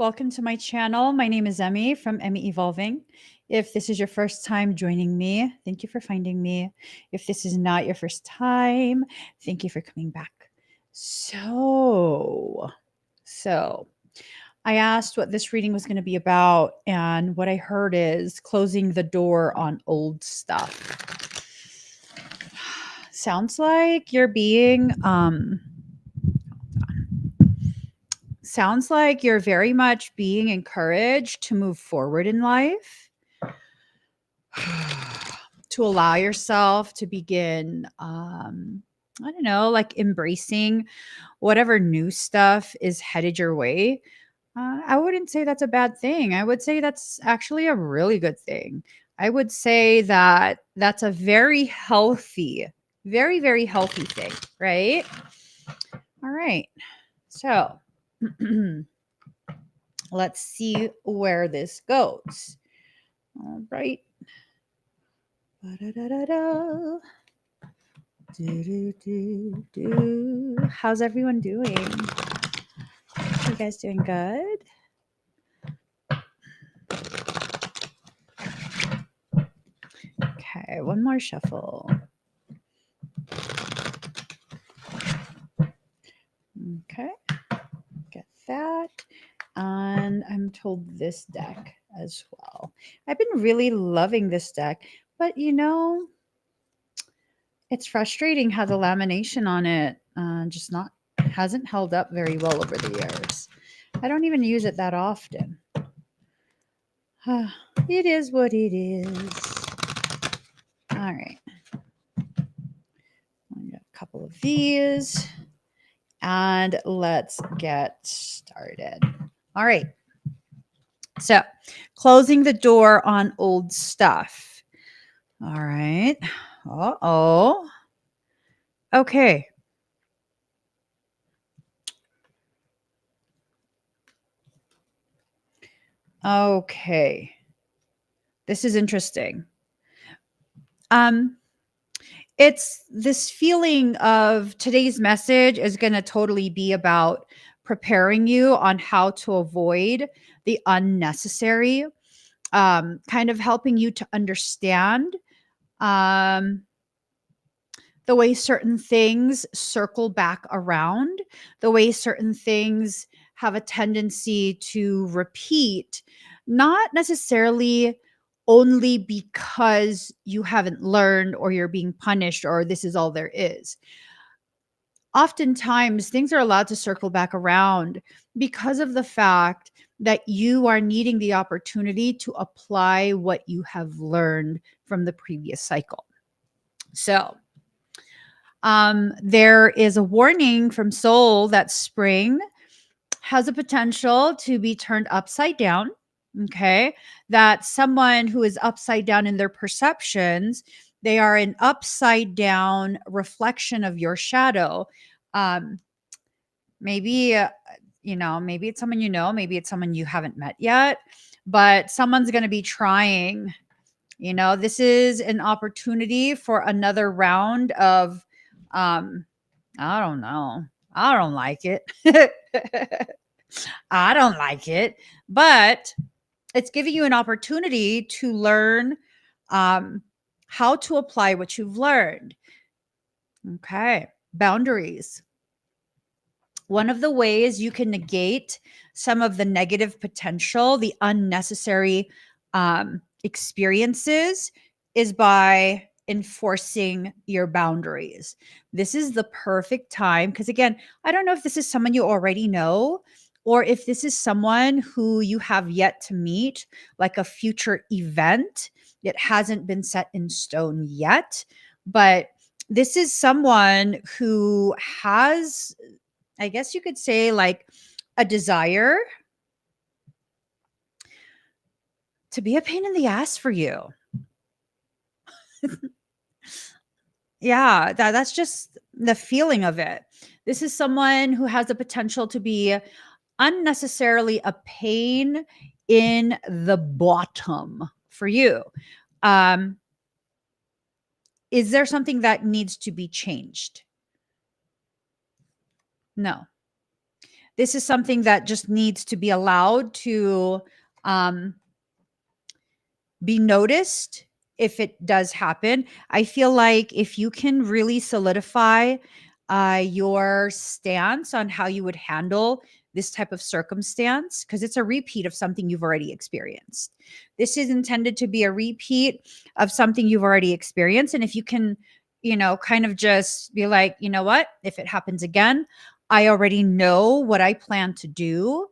Welcome to my channel. My name is Emmy from Emmy Evolving. If this is your first time joining me, thank you for finding me. If this is not your first time, thank you for coming back. So I asked what this reading was going to be about, and what I heard is closing the door on old stuff. Sounds like you're being sounds like you're very much being encouraged to move forward in life, to allow yourself to begin, I don't know, like embracing whatever new stuff is headed your way. I wouldn't say that's a bad thing. I would say that's actually a really good thing. I would say that that's a very healthy, very, very healthy thing, right? All right. So, let's see where this goes. All right. Ba-da-da-da-da. How's everyone doing? You guys doing good? Okay, one more shuffle. Okay, get that. And I'm told this deck as well. I've been really loving this deck, but you know, it's frustrating how the lamination on it hasn't held up very well over the years. I don't even use it that often. It is what it is. All right. I got a couple of these, and let's get started. All right. So, closing the door on old stuff. All right. Uh-oh. Okay. Okay. This is interesting. It's this feeling of today's message is going to totally be about preparing you on how to avoid the unnecessary, kind of helping you to understand the way certain things circle back around, the way certain things have a tendency to repeat, not necessarily only because you haven't learned or you're being punished or this is all there is. Oftentimes, things are allowed to circle back around because of the fact that you are needing the opportunity to apply what you have learned from the previous cycle. So, there is a warning from Soul that spring has a potential to be turned upside down. Okay. That someone who is upside down in their perceptions, they are an upside down reflection of your shadow. Maybe, maybe it's someone you know, maybe it's someone you haven't met yet, but someone's going to be trying. This is an opportunity for another round of, I don't know. I don't like it. I don't like it, but it's giving you an opportunity to learn how to apply what you've learned. Okay. Boundaries. One of the ways you can negate some of the negative potential, the unnecessary experiences, is by enforcing your boundaries. This is the perfect time because, again, I don't know if this is someone you already know or if this is someone who you have yet to meet, like a future event. It hasn't been set in stone yet, but this is someone who has, I guess you could say, like a desire to be a pain in the ass for you. Yeah, that's just the feeling of it. This is someone who has the potential to be unnecessarily a pain in the bottom for you. Is there something that needs to be changed? No. This is something that just needs to be allowed to um, be noticed if it does happen. I feel like if you can really solidify your stance on how you would handle this type of circumstance, because it's a repeat of something you've already experienced. This is intended to be a repeat of something you've already experienced. And if you can, kind of just be like, you know what, if it happens again, I already know what I plan to do.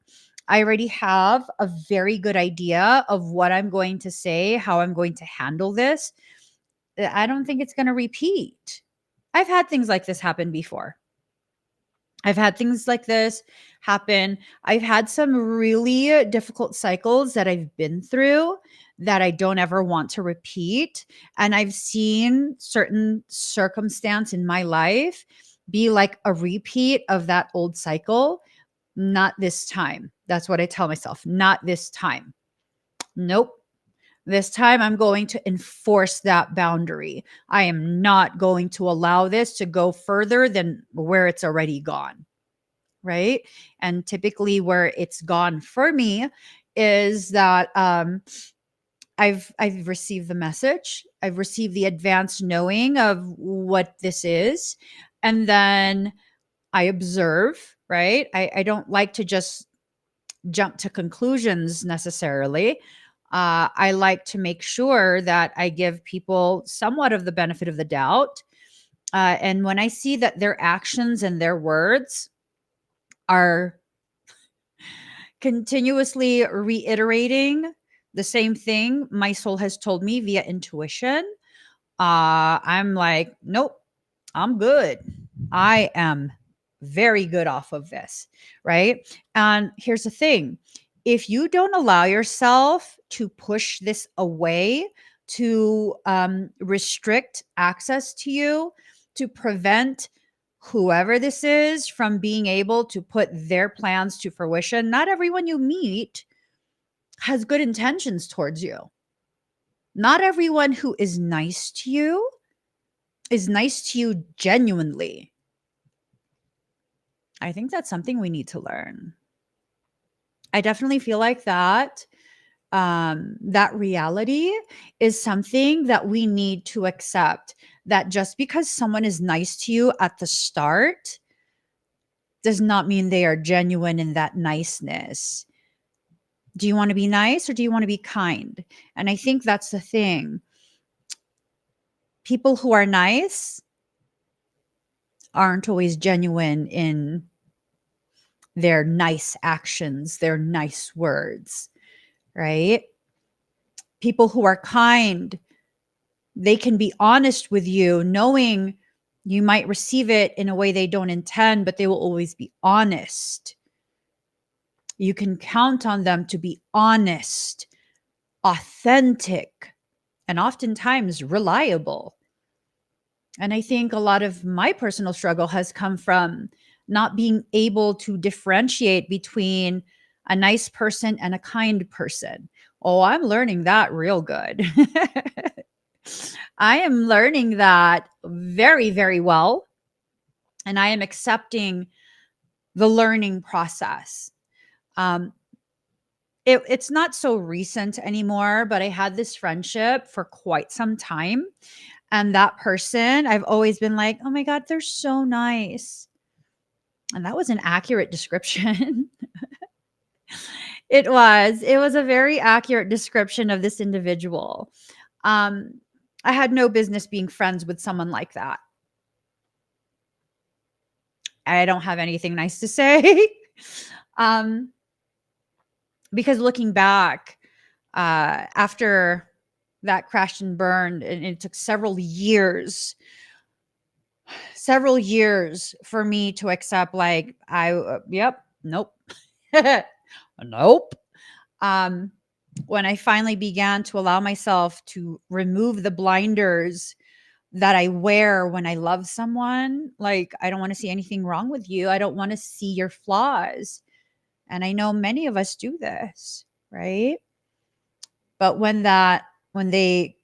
I already have a very good idea of what I'm going to say, how I'm going to handle this. I don't think it's going to repeat. I've had things like this happen before. I've had things like this happen. I've had some really difficult cycles that I've been through that I don't ever want to repeat. And I've seen certain circumstance in my life be like a repeat of that old cycle. Not this time. That's what I tell myself. Not this time. Nope. This time I'm going to enforce that boundary. I am not going to allow this to go further than where it's already gone. Right. And typically where it's gone for me is that I've received the message. I've received the advanced knowing of what this is. And then I observe, right? I don't like to just jump to conclusions necessarily. I like to make sure that I give people somewhat of the benefit of the doubt. And when I see that their actions and their words are continuously reiterating the same thing my soul has told me via intuition, I'm like, nope, I'm good. I am very good off of this, right? And here's the thing. If you don't allow yourself to push this away, to restrict access to you, to prevent whoever this is from being able to put their plans to fruition, not everyone you meet has good intentions towards you. Not everyone who is nice to you is nice to you genuinely. I think that's something we need to learn. I definitely feel like that reality is something that we need to accept, that just because someone is nice to you at the start does not mean they are genuine in that niceness. Do you want to be nice or do you want to be kind? And I think that's the thing. People who are nice aren't always genuine in their nice actions, their nice words, right? People who are kind, they can be honest with you, knowing you might receive it in a way they don't intend, but they will always be honest. You can count on them to be honest, authentic, and oftentimes reliable. And I think a lot of my personal struggle has come from not being able to differentiate between a nice person and a kind person. Oh, I'm learning that real good. I am learning that very, very well. And I am accepting the learning process. It's not so recent anymore, but I had this friendship for quite some time. And that person, I've always been like, oh my God, they're so nice. And that was an accurate description. It was a very accurate description of this individual. I had no business being friends with someone like that. I don't have anything nice to say. Because looking back, after that crashed and burned, and it took several years for me to accept, like, yep, nope. Nope. When I finally began to allow myself to remove the blinders that I wear when I love someone, like, I don't want to see anything wrong with you. I don't want to see your flaws. And I know many of us do this, right? But when they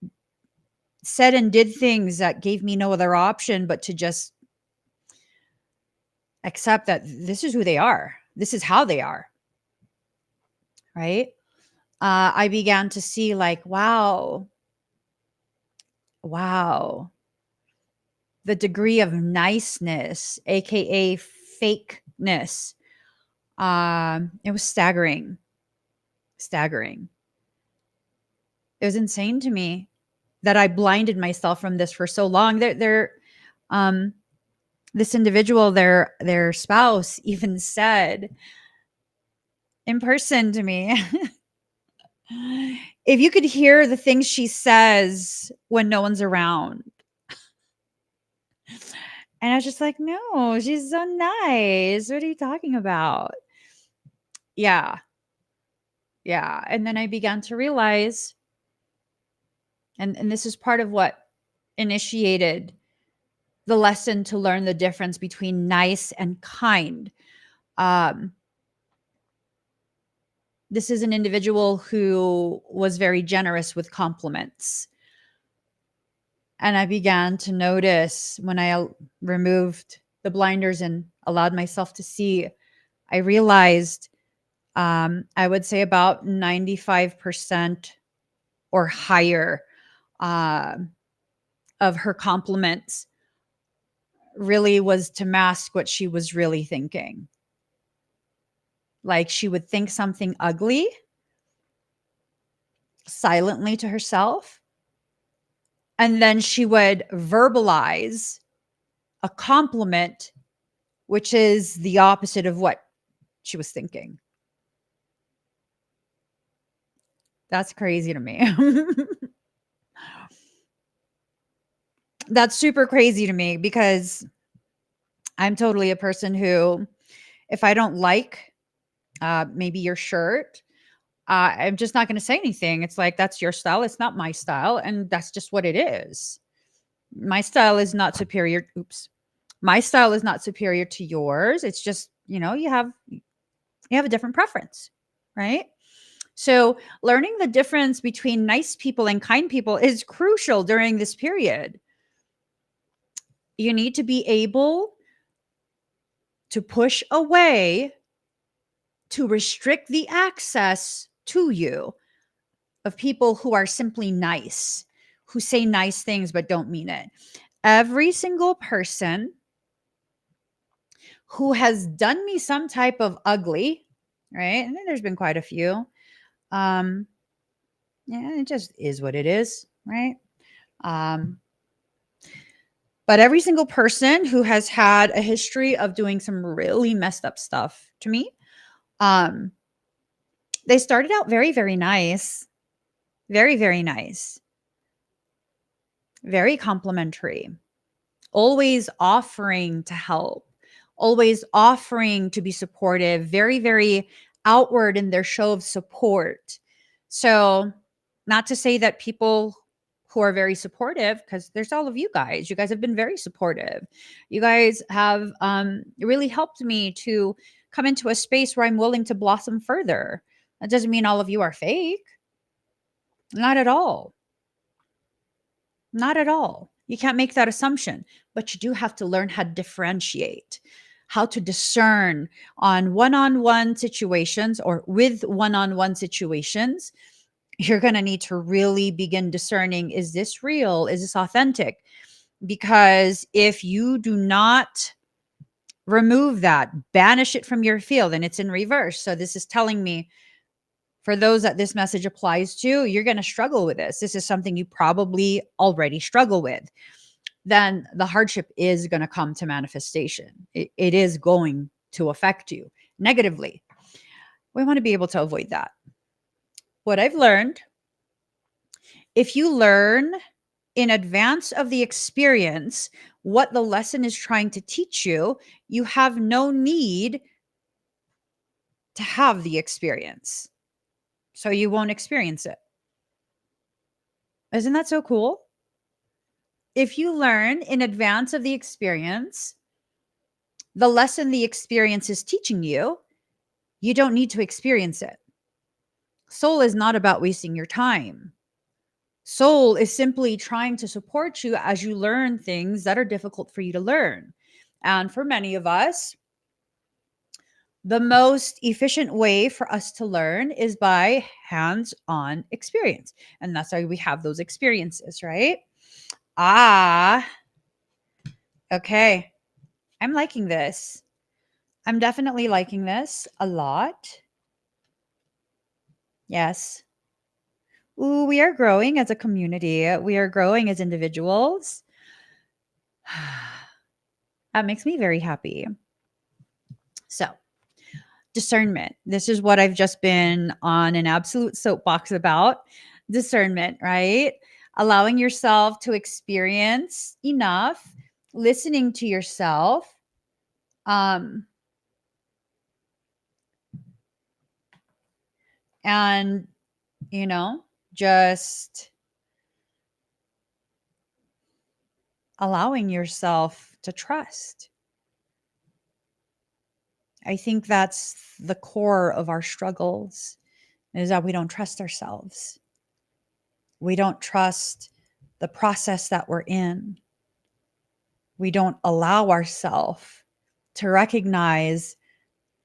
said and did things that gave me no other option but to just accept that this is who they are. This is how they are, right? I began to see like, wow, wow, the degree of niceness, aka fakeness. It was staggering, staggering. It was insane to me that I blinded myself from this for so long. Um, this individual, their spouse, even said in person to me, if you could hear the things she says when no one's around. And I was just like, no, she's so nice. What are you talking about? Yeah. Yeah. And then I began to realize, and this is part of what initiated the lesson to learn the difference between nice and kind. Um, this is an individual who was very generous with compliments. And I began to notice when I removed the blinders and allowed myself to see, I realized I would say about 95% or higher uh, of her compliments really was to mask what she was really thinking. Like she would think something ugly silently to herself, and then she would verbalize a compliment, which is the opposite of what she was thinking. That's crazy to me. That's super crazy to me because I'm totally a person who, if I don't like maybe your shirt, I'm just not going to say anything. It's like, that's your style. It's not my style. And that's just what it is. My style is not superior. Oops. My style is not superior to yours. It's just, you have a different preference, right? So learning the difference between nice people and kind people is crucial during this period. You need to be able to push away, to restrict the access to you of people who are simply nice, who say nice things but don't mean it. Every single person who has done me some type of ugly, right? And then there's been quite a few. Um, yeah, it just is what it is, right? Um, but every single person who has had a history of doing some really messed up stuff to me, um, they started out very, very nice, very, very nice, very complimentary, always offering to help, always offering to be supportive, very, very outward in their show of support. So, not to say that people who are very supportive, because there's all of you guys. You guys have been very supportive. You guys have really helped me to come into a space where I'm willing to blossom further. That doesn't mean all of you are fake. Not at all. Not at all. You can't make that assumption, but you do have to learn how to differentiate, how to discern on one situations or with one situations. You're going to need to really begin discerning, is this real? Is this authentic? Because if you do not remove that, banish it from your field, and it's in reverse. So this is telling me, for those that this message applies to, you're going to struggle with this. This is something you probably already struggle with. Then the hardship is going to come to manifestation. It is going to affect you negatively. We want to be able to avoid that. What I've learned, if you learn in advance of the experience what the lesson is trying to teach you, you have no need to have the experience. So you won't experience it. Isn't that so cool? If you learn in advance of the experience the lesson the experience is teaching you, you don't need to experience it. Soul is not about wasting your time. Soul is simply trying to support you as you learn things that are difficult for you to learn. And for many of us, The most efficient way for us to learn is by hands-on experience. And that's why we have those experiences, right? Ah, okay. I'm liking this. I'm definitely liking this a lot. Yes. Ooh, we are growing as a community. We are growing as individuals. That makes me very happy. So, discernment. This is what I've just been on an absolute soapbox about. Discernment, right? Allowing yourself to experience enough, listening to yourself. Um, and, you know, just allowing yourself to trust. I think that's the core of our struggles is that we don't trust ourselves. We don't trust the process that we're in. We don't allow ourselves to recognize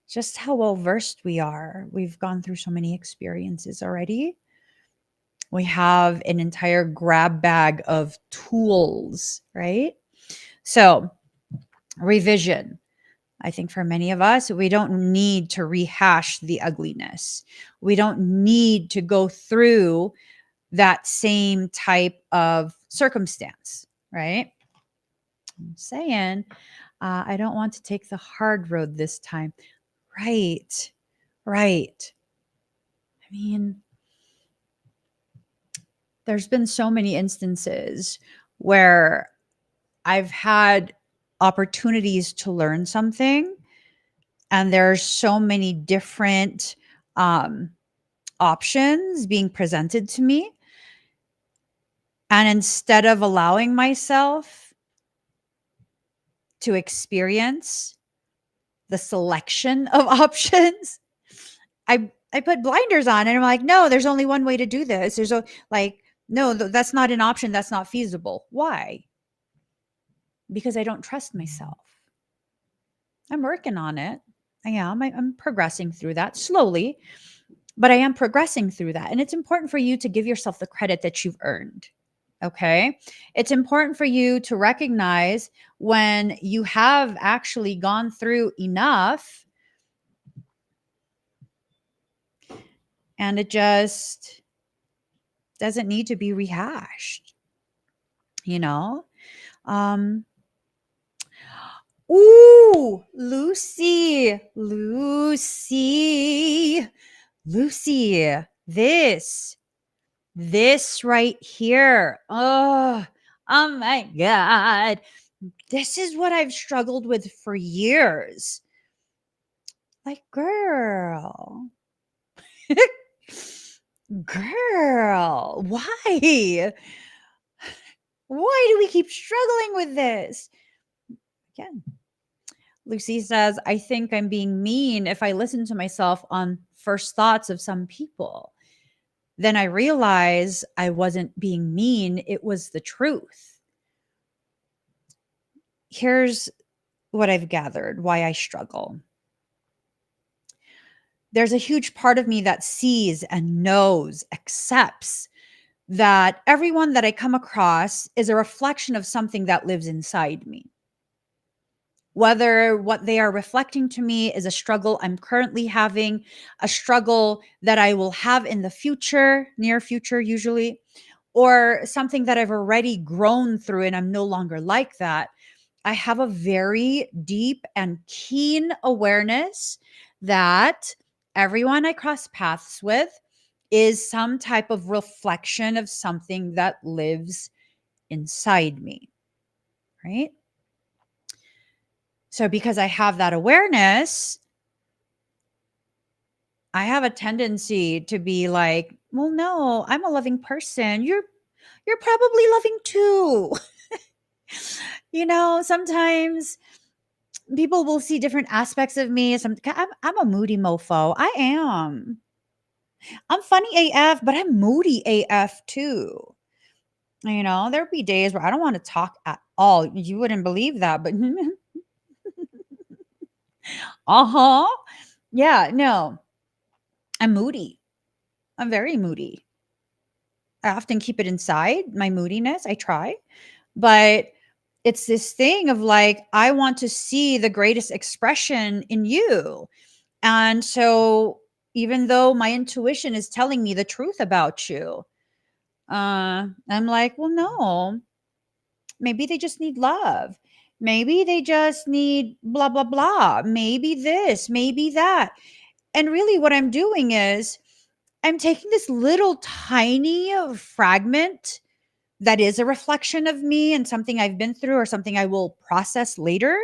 just how well versed we are. We've gone through so many experiences already. We have an entire grab bag of tools, right? So, revision. I think for many of us, we don't need to rehash the ugliness. We don't need to go through that same type of circumstance, right? I'm saying, I don't want to take the hard road this time. Right, right. I mean, there's been so many instances where I've had opportunities to learn something, and there's so many different um, options being presented to me. And instead of allowing myself to experience the selection of options, I put blinders on and I'm like, no, there's only one way to do this. There's a like, no, that's not an option. That's not feasible. Why? Because I don't trust myself. I'm working on it. I am. I'm progressing through that slowly, but I am progressing through that. And it's important for you to give yourself the credit that you've earned. Okay. It's important for you to recognize when you have actually gone through enough and it just doesn't need to be rehashed, you know? Um, ooh, Lucy, this right here. Oh my God. This is what I've struggled with for years. Like, girl, girl, why? Why do we keep struggling with this? Again, Lucy says, I think I'm being mean if I listen to myself on first thoughts of some people. Then I realize I wasn't being mean, it was the truth. Here's what I've gathered why I struggle. There's a huge part of me that sees and knows, accepts that everyone that I come across is a reflection of something that lives inside me. Whether what they are reflecting to me is a struggle I'm currently having, a struggle that I will have in the future, near future usually, or something that I've already grown through and I'm no longer like that. I have a very deep and keen awareness that everyone I cross paths with is some type of reflection of something that lives inside me, right? So because I have that awareness, I have a tendency to be like, well, no, I'm a loving person. You're probably loving too. Sometimes people will see different aspects of me. I'm a moody mofo. I am. I'm funny AF, but I'm moody AF too. There'll be days where I don't want to talk at all. You wouldn't believe that, but uh-huh. Yeah, no. I'm moody. I'm very moody. I often keep it inside, my moodiness. I try. But it's this thing of like, I want to see the greatest expression in you. And so, even though my intuition is telling me the truth about you, I'm like, well, no, maybe they just need love. Maybe they just need blah, blah, blah. Maybe this, maybe that. And really, what I'm doing is I'm taking this little tiny fragment that is a reflection of me and something I've been through or something I will process later.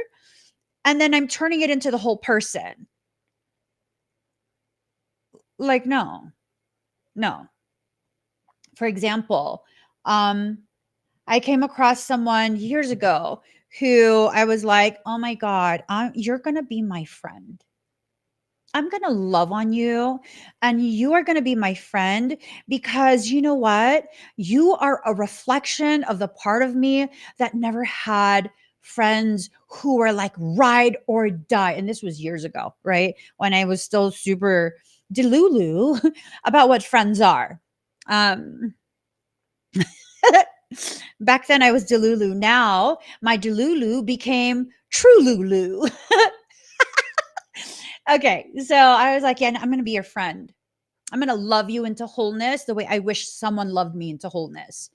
And then I'm turning it into the whole person. Like, no, no. For example, um, I came across someone years ago who I was like, oh my God, you're going to be my friend. I'm going to love on you and you are going to be my friend because you know what? You are a reflection of the part of me that never had friends who were like ride or die. And this was years ago, right? When I was still super delulu about what friends are. Um, Back then I was delulu. Now my delulu became true lulu. Okay. So I was like, yeah, I'm going to be your friend. I'm going to love you into wholeness the way I wish someone loved me into wholeness.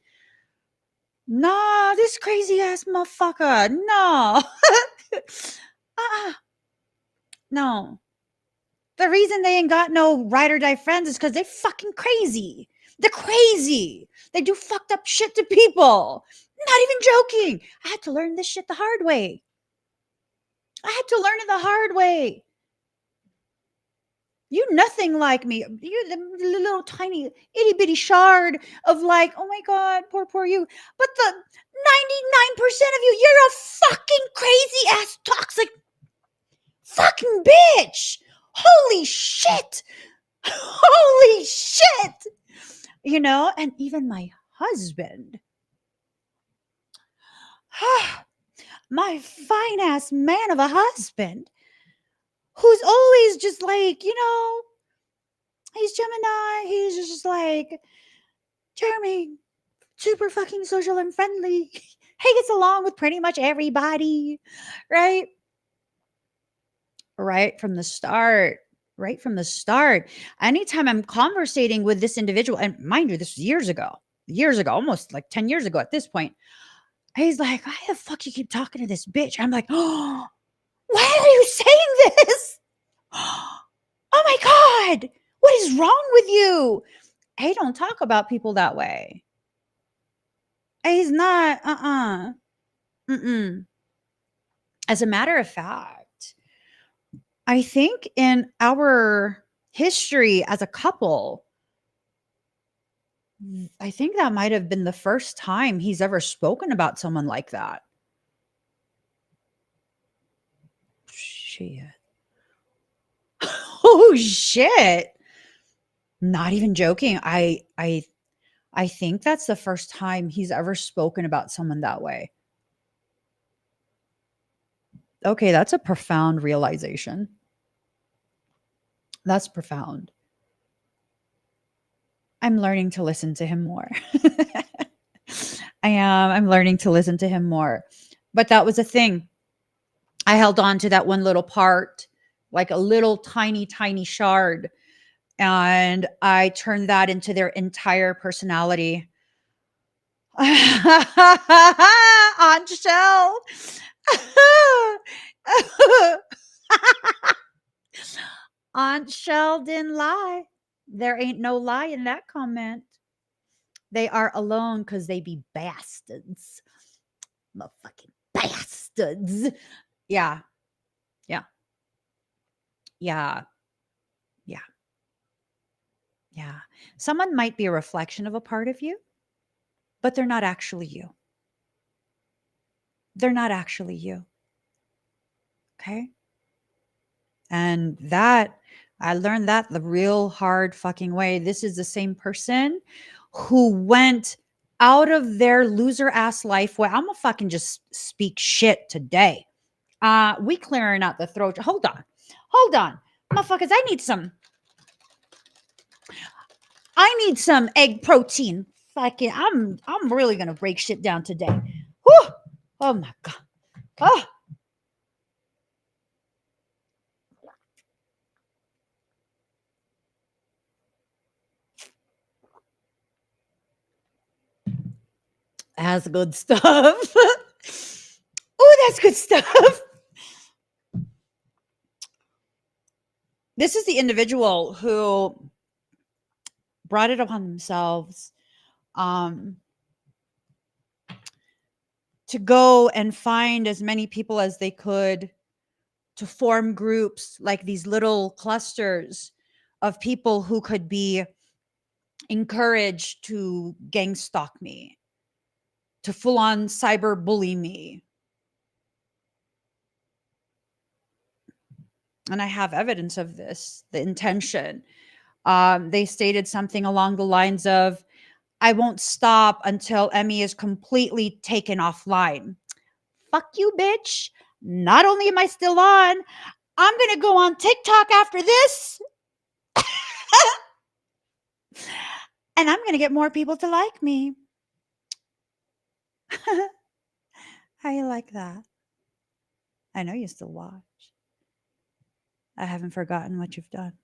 Nah, this crazy ass motherfucker. No. uh, no. The reason they ain't got no ride or die friends is because they're fucking crazy. They're crazy. They do fucked up shit to people. Not even joking. I had to learn this shit the hard way. I had to learn it the hard way. You nothing like me. You're the little tiny itty bitty shard of like, oh my God, poor you. But the 99% of you, you're a fucking crazy ass toxic fucking bitch. Holy shit. Holy shit. You know, and even my husband, my fine ass man of a husband, who's always just like, he's Gemini. He's just like, charming, super fucking social and friendly. He gets along with pretty much everybody, right? Right from the start. Right from the start. Anytime I'm conversating with this individual, and mind you, this was years ago, almost like 10 years ago at this point. He's like, why the fuck you keep talking to this bitch? I'm like, oh, why are you saying this? Oh my God, what is wrong with you? Hey, don't talk about people that way. He's not, mm-mm. As a matter of fact, I think in our history as a couple, I think that might have been the first time he's ever spoken about someone like that. Shit. Oh shit. Not even joking. I think that's the first time he's ever spoken about someone that way. Okay, that's a profound realization. That's profound. I'm learning to listen to him more. I am. I'm learning to listen to him more. But that was a thing. I held on to that one little part, like a little tiny, tiny shard. And I turned that into their entire personality. Aunt Shell. Aunt Shell didn't lie. There ain't no lie in that comment. They are alone because they be bastards. Motherfucking bastards. Yeah. Yeah. Yeah. Yeah. Yeah. Someone might be a reflection of a part of you, but they're not actually you. They're not actually you. Okay. And that, I learned that the real hard fucking way. This is the same person who went out of their loser ass life. Well, I'm gonna fucking just speak shit today. We clearing out the throat. Hold on. Hold on. Motherfuckers, I need some egg protein. Fucking, I'm really gonna break shit down today. Whew. Oh my god. Oh. That's good stuff. Oh, that's good stuff. This is the individual who brought it upon themselves to go and find as many people as they could to form groups, like these little clusters of people who could be encouraged to gang stalk me, to full on cyber bully me. And I have evidence of this, the intention. They stated something along the lines of, I won't stop until Emmy is completely taken offline. Fuck you, bitch. Not only am I still on, I'm going to go on TikTok after this. And I'm going to get more people to like me. How you like that? I know you still watch. I haven't forgotten what you've done.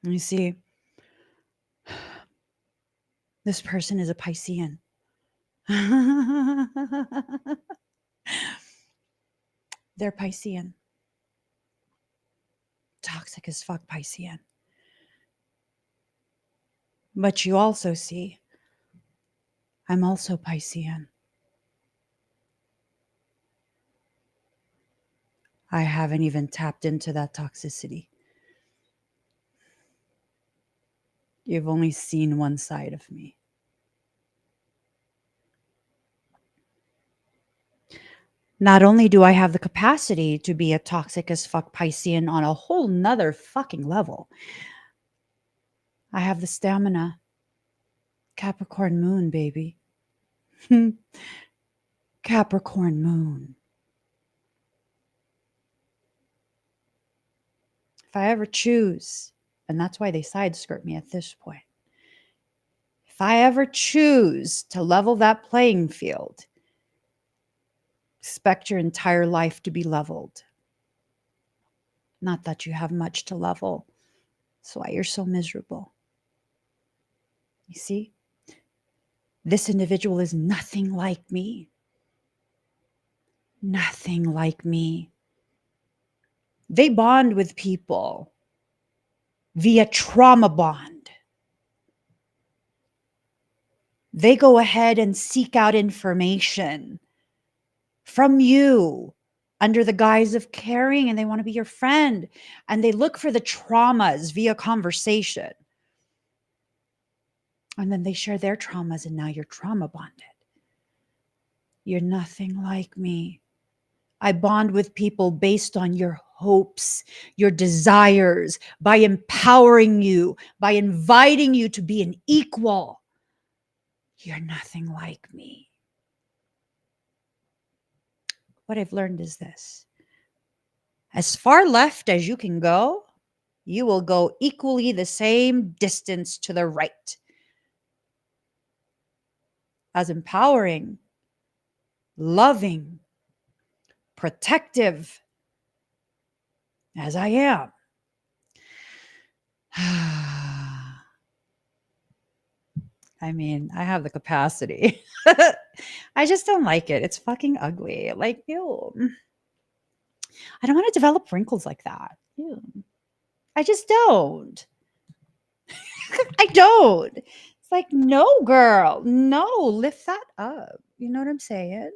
You see, this person is a Piscean. They're Piscean. Toxic as fuck Piscean. But you also see, I'm also Piscean. I haven't even tapped into that toxicity. You've only seen one side of me. Not only do I have the capacity to be a toxic as fuck Piscean on a whole nother fucking level, I have the stamina. Capricorn moon, baby. Capricorn moon. If I ever choose, and that's why they side skirt me at this point, if I ever choose to level that playing field, expect your entire life to be leveled. Not that you have much to level. That's why you're so miserable. You see? This individual is nothing like me. Nothing like me. They bond with people via trauma bond. They go ahead and seek out information from you under the guise of caring, and they want to be your friend, and they look for the traumas via conversation. And then they share their traumas, and now you're trauma bonded. You're nothing like me. I bond with people based on your hopes, your desires, by empowering you, by inviting you to be an equal. You're nothing like me. What I've learned is this: as far left as you can go, you will go equally the same distance to the right. As empowering, loving, protective as I am, I mean, I have the capacity. I just don't like it. It's fucking ugly. Like, ew. I don't want to develop wrinkles like that. Ew. I just don't. I don't. It's like, no, girl. No, lift that up. You know what I'm saying?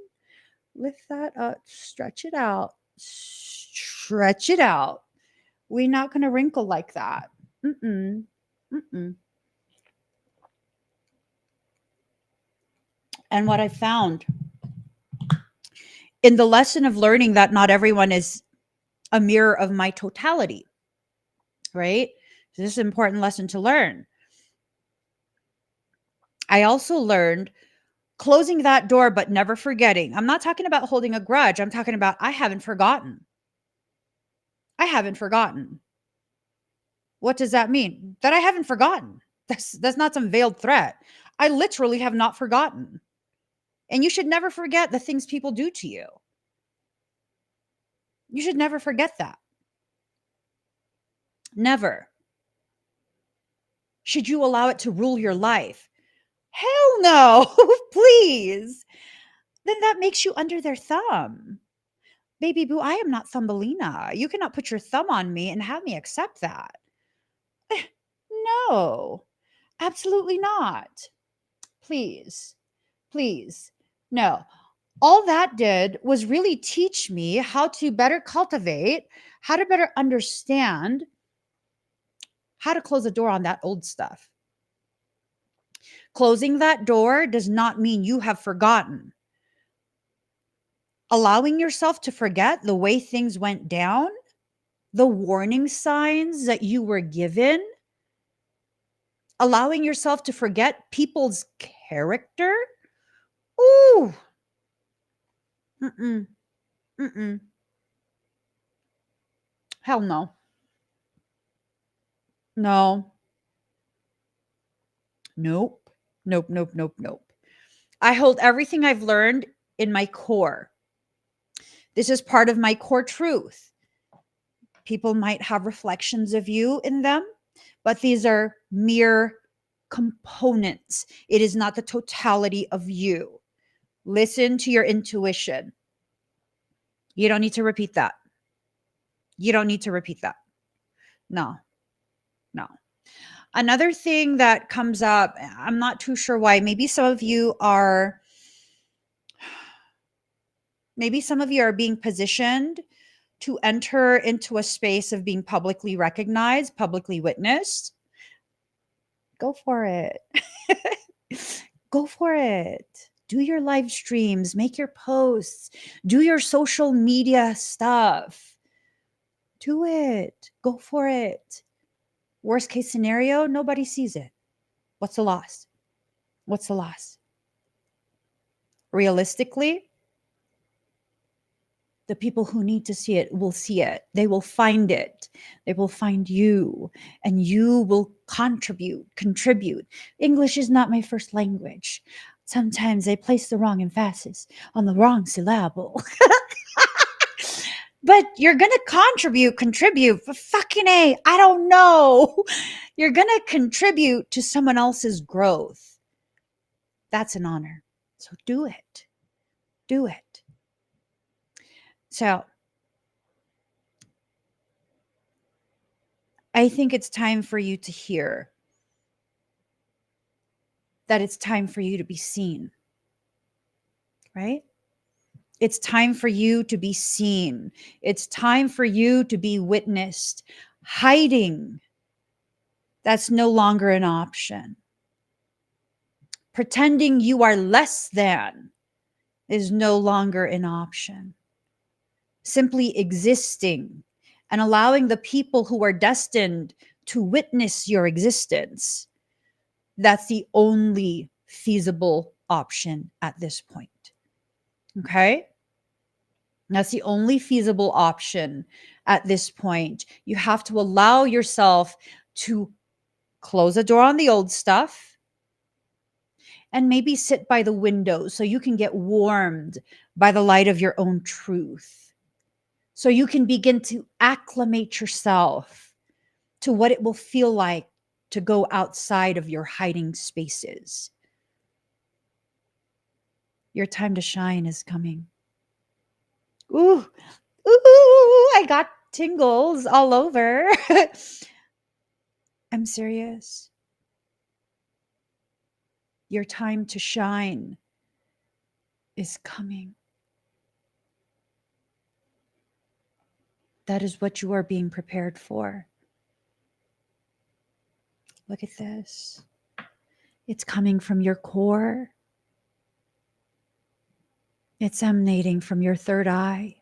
Lift that up. Stretch it out. Stretch it out. We're not going to wrinkle like that. Mm-mm. Mm-mm. And what I found in the lesson of learning that not everyone is a mirror of my totality, right? This is an important lesson to learn. I also learned closing that door, but never forgetting. I'm not talking about holding a grudge. I'm talking about I haven't forgotten. I haven't forgotten. What does that mean? That I haven't forgotten. That's not some veiled threat. I literally have not forgotten. And you should never forget the things people do to you. You should never forget that. Never. Should you allow it to rule your life? Hell no. Please. Then that makes you under their thumb. Baby boo, I am not Thumbelina. You cannot put your thumb on me and have me accept that. No, absolutely not. Please, please. No. All that did was really teach me how to better cultivate, how to better understand, how to close the door on that old stuff. Closing that door does not mean you have forgotten. Allowing yourself to forget the way things went down, the warning signs that you were given, allowing yourself to forget people's character. Ooh. Mm-mm. Mm-mm. Hell no. No. Nope. Nope, nope, nope, nope. I hold everything I've learned in my core. This is part of my core truth. People might have reflections of you in them, but these are mere components. It is not the totality of you. Listen to your intuition. You don't need to repeat that. You don't need to repeat that. No, no. Another thing that comes up, I'm not too sure why. Maybe some of you are being positioned to enter into a space of being publicly recognized, publicly witnessed. Go for it. Go for it. Do your live streams, make your posts, do your social media stuff. Do it. Go for it. Worst case scenario, nobody sees it. What's the loss? What's the loss? Realistically, the people who need to see it will see it. They will find it. They will find you, and you will contribute. English is not my first language. Sometimes I place the wrong emphasis on the wrong syllable. But you're going to contribute for fucking A. I don't know. You're going to contribute to someone else's growth. That's an honor. So do it. Do it. So I think it's time for you to hear that it's time for you to be seen, right? It's time for you to be seen. It's time for you to be witnessed. Hiding, that's no longer an option. Pretending you are less than is no longer an option. Simply existing and allowing the people who are destined to witness your existence, that's the only feasible option at this point. Okay? That's the only feasible option at this point. You have to allow yourself to close the door on the old stuff and maybe sit by the window so you can get warmed by the light of your own truth. So you can begin to acclimate yourself to what it will feel like to go outside of your hiding spaces. Your time to shine is coming. Ooh, I got tingles all over. I'm serious. Your time to shine is coming. That is what you are being prepared for. Look at this. It's coming from your core. It's emanating from your third eye.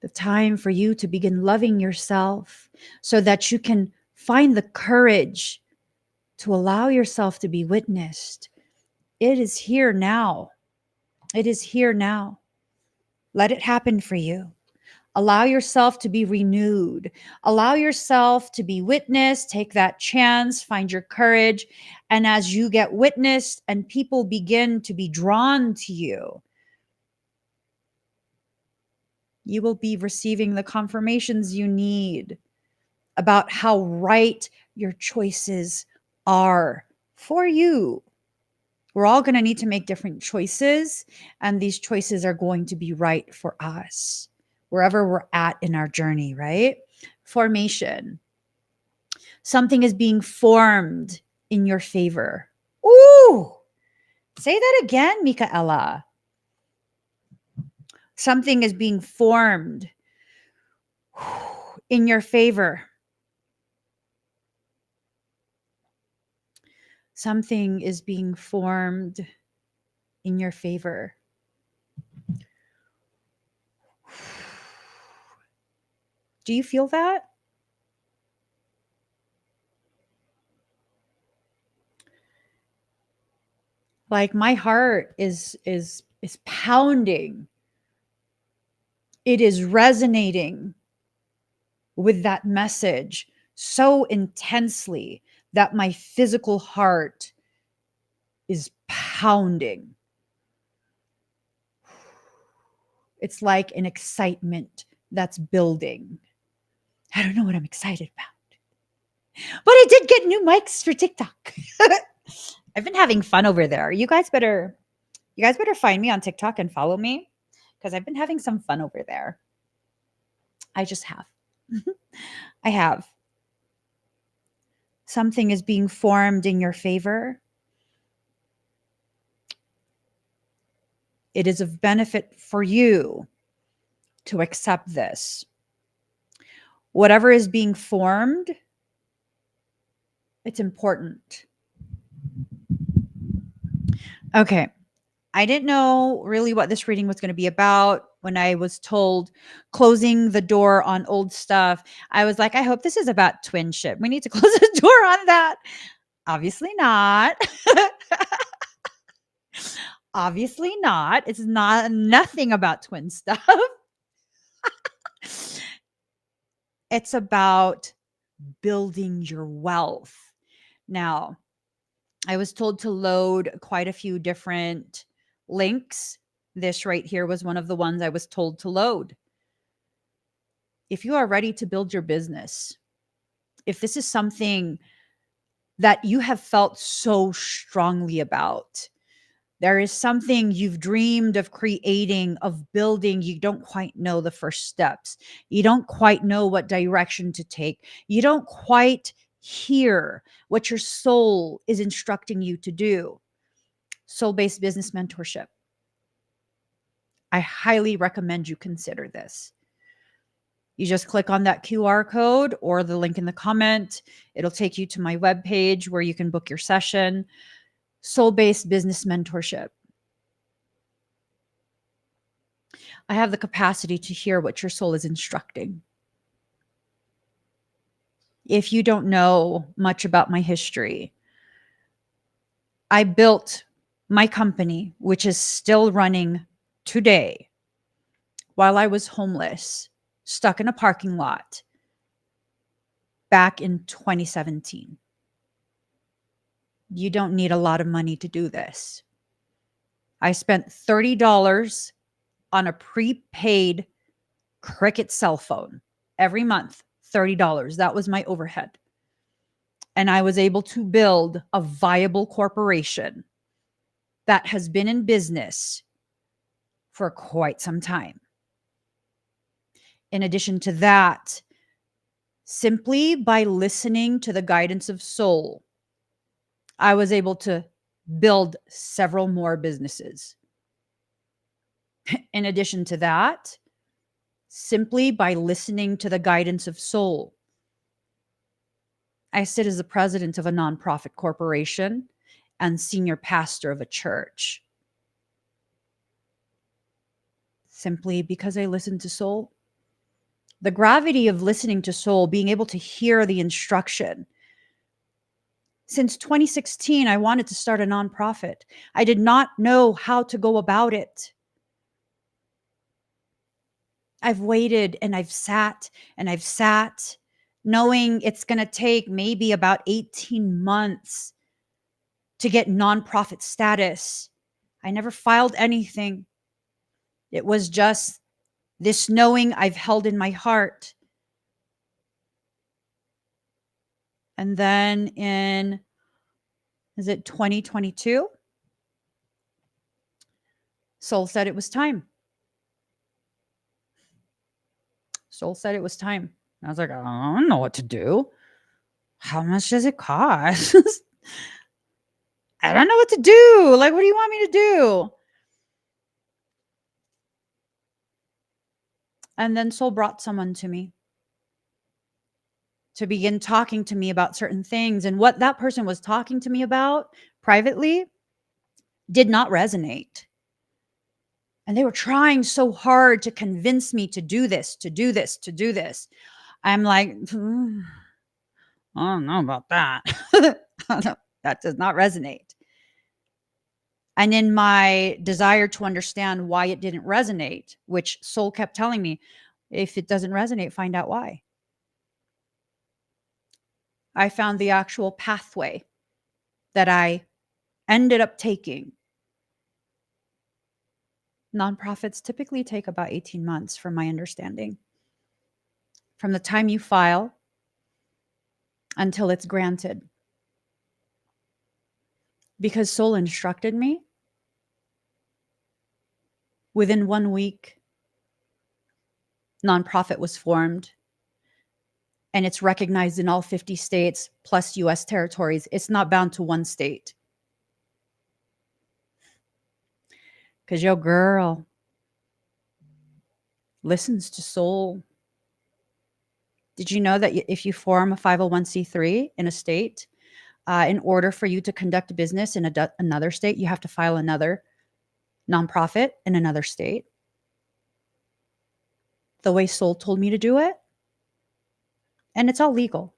The time for you to begin loving yourself so that you can find the courage to allow yourself to be witnessed. It is here now. It is here now. Let it happen for you. Allow yourself to be renewed. Allow yourself to be witnessed. Take that chance, find your courage. And as you get witnessed and people begin to be drawn to you, you will be receiving the confirmations you need about how right your choices are for you. We're all going to need to make different choices, and these choices are going to be right for us, wherever we're at in our journey, right? Formation. Something is being formed in your favor. Ooh, say that again, Michaela. Something is being formed in your favor. Something is being formed in your favor. Do you feel that? Like my heart is pounding. It is resonating with that message so intensely that my physical heart is pounding. It's like an excitement that's building. I don't know what I'm excited about, but I did get new mics for TikTok. I've been having fun over there. You guys better find me on TikTok and follow me, because I've been having some fun over there. I just have. I have. Something is being formed in your favor. It is of benefit for you to accept this. Whatever is being formed, it's important. Okay. I didn't know really what this reading was going to be about. When I was told closing the door on old stuff, I was like, I hope this is about twinship. We need to close the door on that. Obviously not. Obviously not. It's nothing about twin stuff. It's about building your wealth. Now, I was told to load quite a few different links. This right here was one of the ones I was told to load. If you are ready to build your business, if this is something that you have felt so strongly about, there is something you've dreamed of creating, of building, you don't quite know the first steps. You don't quite know what direction to take. You don't quite hear what your soul is instructing you to do. Soul-based business mentorship. I highly recommend you consider this. You just click on that QR code or the link in the comment. It'll take you to my webpage where you can book your session. Soul-based business mentorship. I have the capacity to hear what your soul is instructing. If you don't know much about my history, I built my company, which is still running today, while I was homeless, stuck in a parking lot back in 2017. You don't need a lot of money to do this. I spent $30 on a prepaid Cricket cell phone every month, $30. That was my overhead. And I was able to build a viable corporation that has been in business for quite some time. In addition to that, simply by listening to the guidance of soul, I was able to build several more businesses. In addition to that, simply by listening to the guidance of soul, I sit as the president of a nonprofit corporation and senior pastor of a church. Simply because I listened to soul. The gravity of listening to soul, being able to hear the instruction. Since 2016, I wanted to start a nonprofit. I did not know how to go about it. I've waited and I've sat and I've sat, knowing it's going to take maybe about 18 months to get nonprofit status. I never filed anything. It was just this knowing I've held in my heart. And then is it 2022? Soul said it was time. Soul said it was time. I was like, I don't know what to do. How much does it cost? I don't know what to do. Like, what do you want me to do? And then Soul brought someone to me to begin talking to me about certain things. And what that person was talking to me about privately did not resonate. And they were trying so hard to convince me to do this, to do this, to do this. I'm like, I don't know about that. That does not resonate. And in my desire to understand why it didn't resonate, which Soul kept telling me, if it doesn't resonate, find out why. I found the actual pathway that I ended up taking. Nonprofits typically take about 18 months, from my understanding, from the time you file until it's granted. Because Soul instructed me, within 1 week, nonprofit was formed, and it's recognized in all 50 states plus US territories. It's not bound to one state. Because your girl listens to Soul. Did you know that if you form a 501c3 in a state, in order for you to conduct business in another state, you have to file another nonprofit in another state? The way Soul told me to do it. And it's all legal.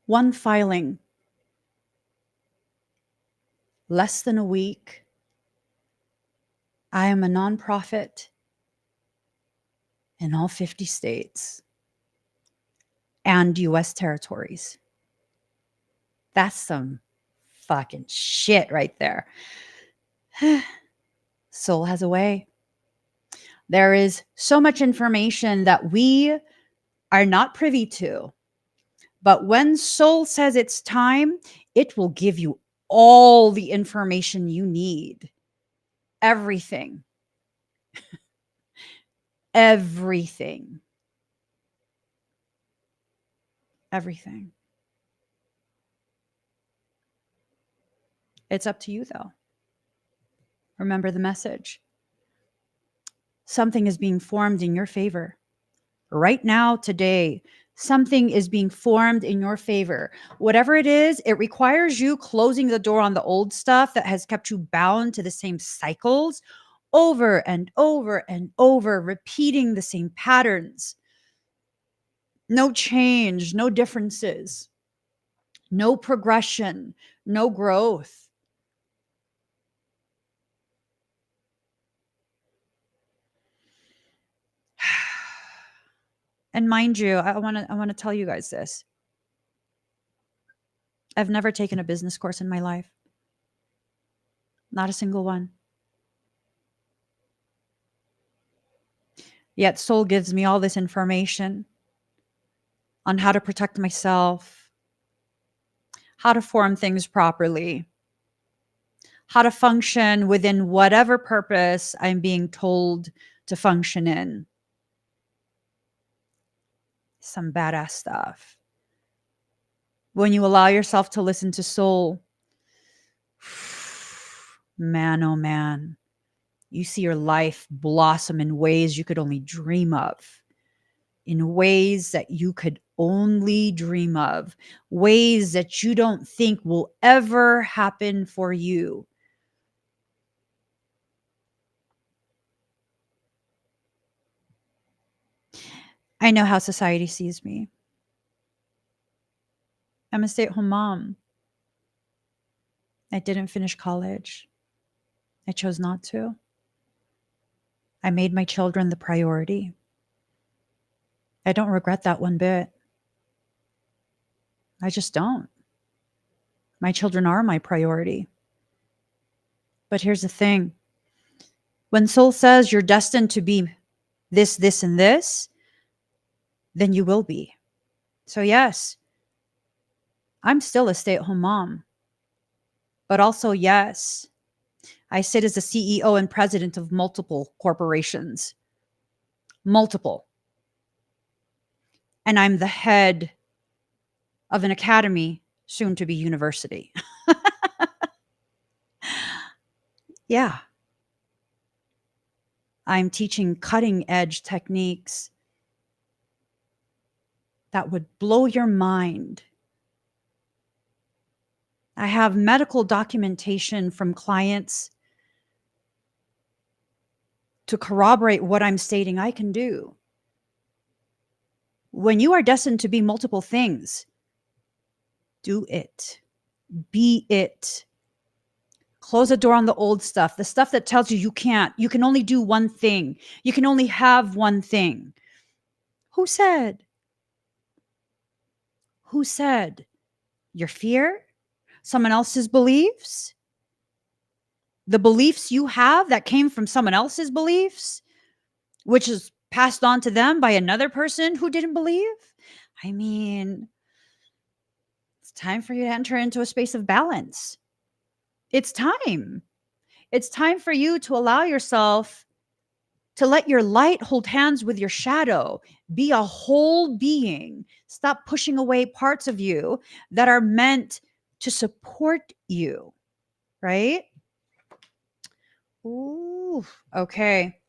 One filing, less than a week. I am a nonprofit in all 50 states and US territories. That's some fucking shit right there. Soul has a way. There is so much information that we are not privy to. But when Soul says it's time, it will give you all the information you need. Everything. Everything. Everything. It's up to you, though. Remember the message. Something is being formed in your favor. Right now, today, something is being formed in your favor. Whatever it is, it requires you closing the door on the old stuff that has kept you bound to the same cycles over and over and over, repeating the same patterns. No change, no differences, no progression, no growth. And mind you, I want to tell you guys this. I've never taken a business course in my life. Not a single one. Yet Soul gives me all this information on how to protect myself, how to form things properly, how to function within whatever purpose I'm being told to function in. Some badass stuff. When you allow yourself to listen to Soul, man, oh man, you see your life blossom in ways you could only dream of. In ways that you could only dream of. Ways that you don't think will ever happen for you. I know how society sees me. I'm a stay-at-home mom. I didn't finish college. I chose not to. I made my children the priority. I don't regret that one bit. I just don't. My children are my priority. But here's the thing. When soul says you're destined to be this, this, and this, then you will be. So yes, I'm still a stay-at-home mom. But also, yes, I sit as a CEO and president of multiple corporations. Multiple. And I'm the head of an academy, soon to be university. Yeah. I'm teaching cutting edge techniques that would blow your mind. I have medical documentation from clients to corroborate what I'm stating I can do. When you are destined to be multiple things, do it. Be it. Close the door on the old stuff, the stuff that tells you you can't. You can only do one thing. You can only have one thing. Who said? Who said? Your fear? Someone else's beliefs? The beliefs you have that came from someone else's beliefs, which is passed on to them by another person who didn't believe? I mean, it's time for you to enter into a space of balance. It's time. It's time for you to allow yourself to let your light hold hands with your shadow. Be a whole being. Stop pushing away parts of you that are meant to support you, right? Ooh, okay.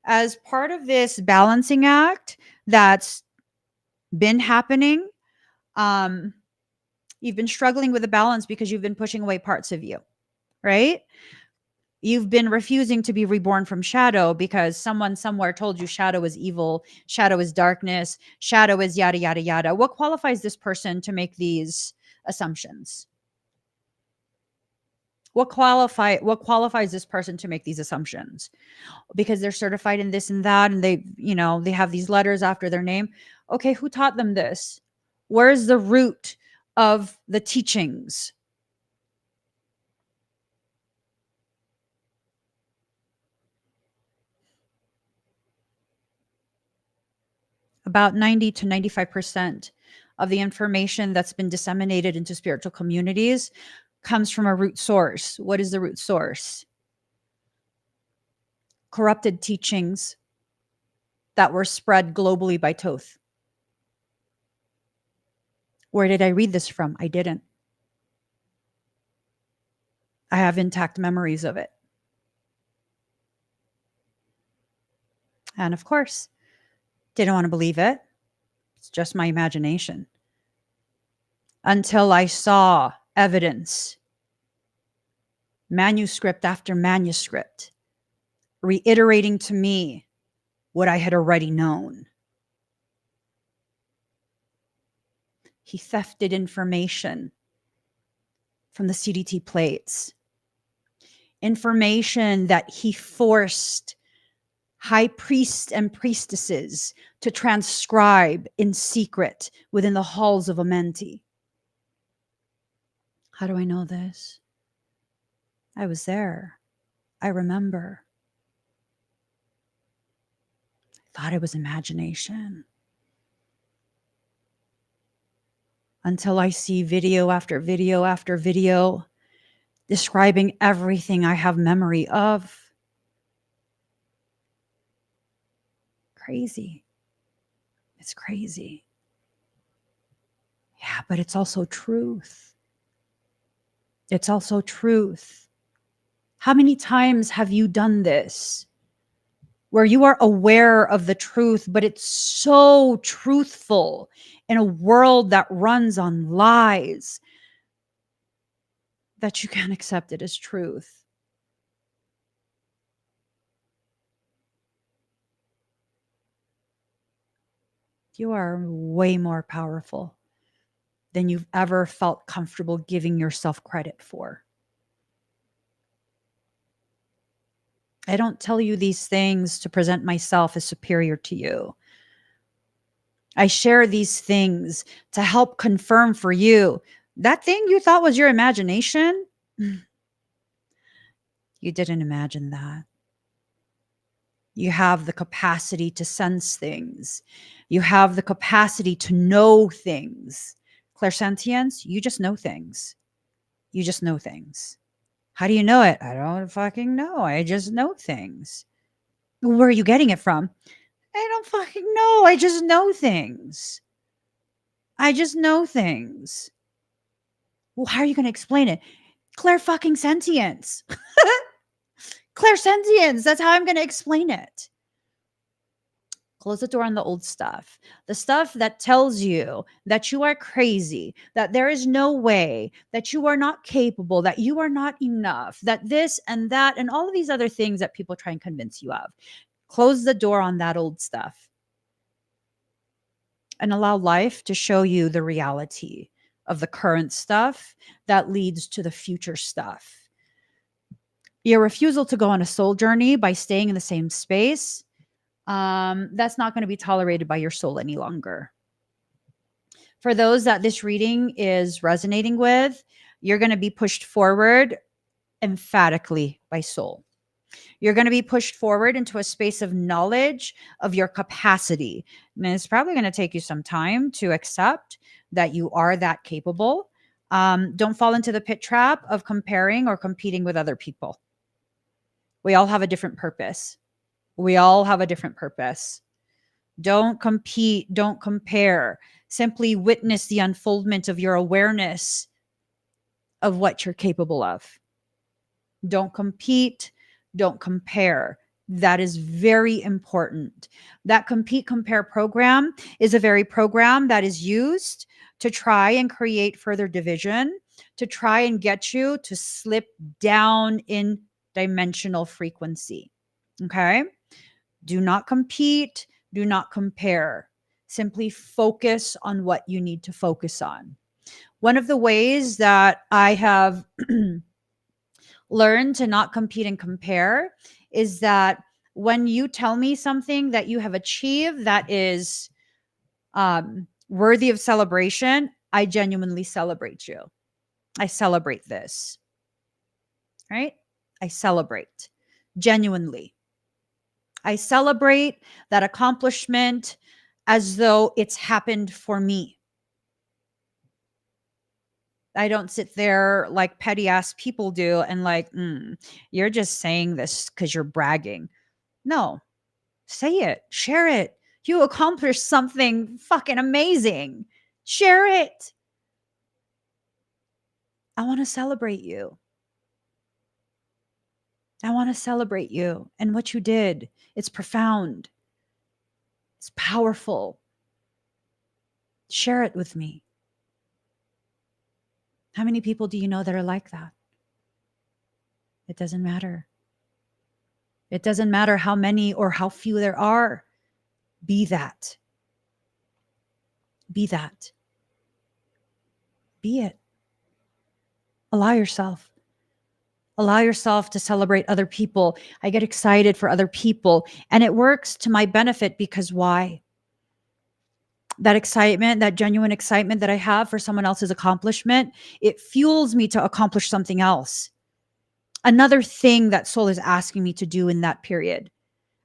As part of this balancing act that's been happening, you've been struggling with the balance because you've been pushing away parts of you, right? You've been refusing to be reborn from shadow because someone somewhere told you shadow is evil, shadow is darkness, shadow is yada, yada, yada. What qualifies this person to make these assumptions? What qualifies this person to make these assumptions? Because they're certified in this and that, and they have these letters after their name. Okay, who taught them this? Where's the root of the teachings? About 90 to 95% of the information that's been disseminated into spiritual communities comes from a root source. What is the root source? Corrupted teachings that were spread globally by Thoth. Where did I read this from? I didn't. I have intact memories of it. And of course, didn't want to believe it. It's just my imagination. Until I saw evidence, manuscript after manuscript, reiterating to me what I had already known. He thefted information from the CDT plates, information that he forced high priests and priestesses to transcribe in secret within the halls of Amenti. How do I know this? I was there. I remember. I thought it was imagination. Until I see video after video after video describing everything I have memory of. Crazy. It's crazy. Yeah, but it's also truth. It's also truth. How many times have you done this? Where you are aware of the truth, but it's so truthful in a world that runs on lies that you can't accept it as truth. You are way more powerful than you've ever felt comfortable giving yourself credit for. I don't tell you these things to present myself as superior to you. I share these things to help confirm for you that thing you thought was your imagination. You didn't imagine that. You have the capacity to sense things. You have the capacity to know things. Clairsentience, you just know things. You just know things. How do you know it? I don't fucking know. I just know things. Where are you getting it from? I don't fucking know. I just know things. I just know things. Well, how are you going to explain it? Claire fucking sentience. Claire sentience. That's how I'm going to explain it. Close the door on the old stuff. The stuff that tells you that you are crazy, that there is no way, that you are not capable, that you are not enough, that this and that, and all of these other things that people try and convince you of. Close the door on that old stuff and allow life to show you the reality of the current stuff that leads to the future stuff. Your refusal to go on a soul journey by staying in the same space, that's not going to be tolerated by your soul any longer. For those that this reading is resonating with, you're going to be pushed forward emphatically by soul. You're going to be pushed forward into a space of knowledge of your capacity. And it's probably going to take you some time to accept that you are that capable. Don't fall into the pit trap of comparing or competing with other people. We all have a different purpose. We all have a different purpose. Don't compete. Don't compare. Simply witness the unfoldment of your awareness of what you're capable of. Don't compete. Don't compare. That is very important. That compete compare program is a very program that is used to try and create further division, to try and get you to slip down in dimensional frequency. Okay? Do not compete. Do not compare. Simply focus on what you need to focus on. One of the ways that I have learn to not compete and compare is that when you tell me something that you have achieved that is worthy of celebration, I genuinely celebrate you. I celebrate this, right? I celebrate genuinely. I celebrate that accomplishment as though it's happened for me. I don't sit there like petty ass people do and like, you're just saying this because you're bragging. No, say it, share it. You accomplished something fucking amazing. Share it. I want to celebrate you. I want to celebrate you and what you did. It's profound. It's powerful. Share it with me. How many people do you know that are like that? It doesn't matter. It doesn't matter how many or how few there are. Be that. Be that. Be it. Allow yourself. Allow yourself to celebrate other people. I get excited for other people, and it works to my benefit because why? That excitement, that genuine excitement that I have for someone else's accomplishment, it fuels me to accomplish something else. Another thing that soul is asking me to do in that period.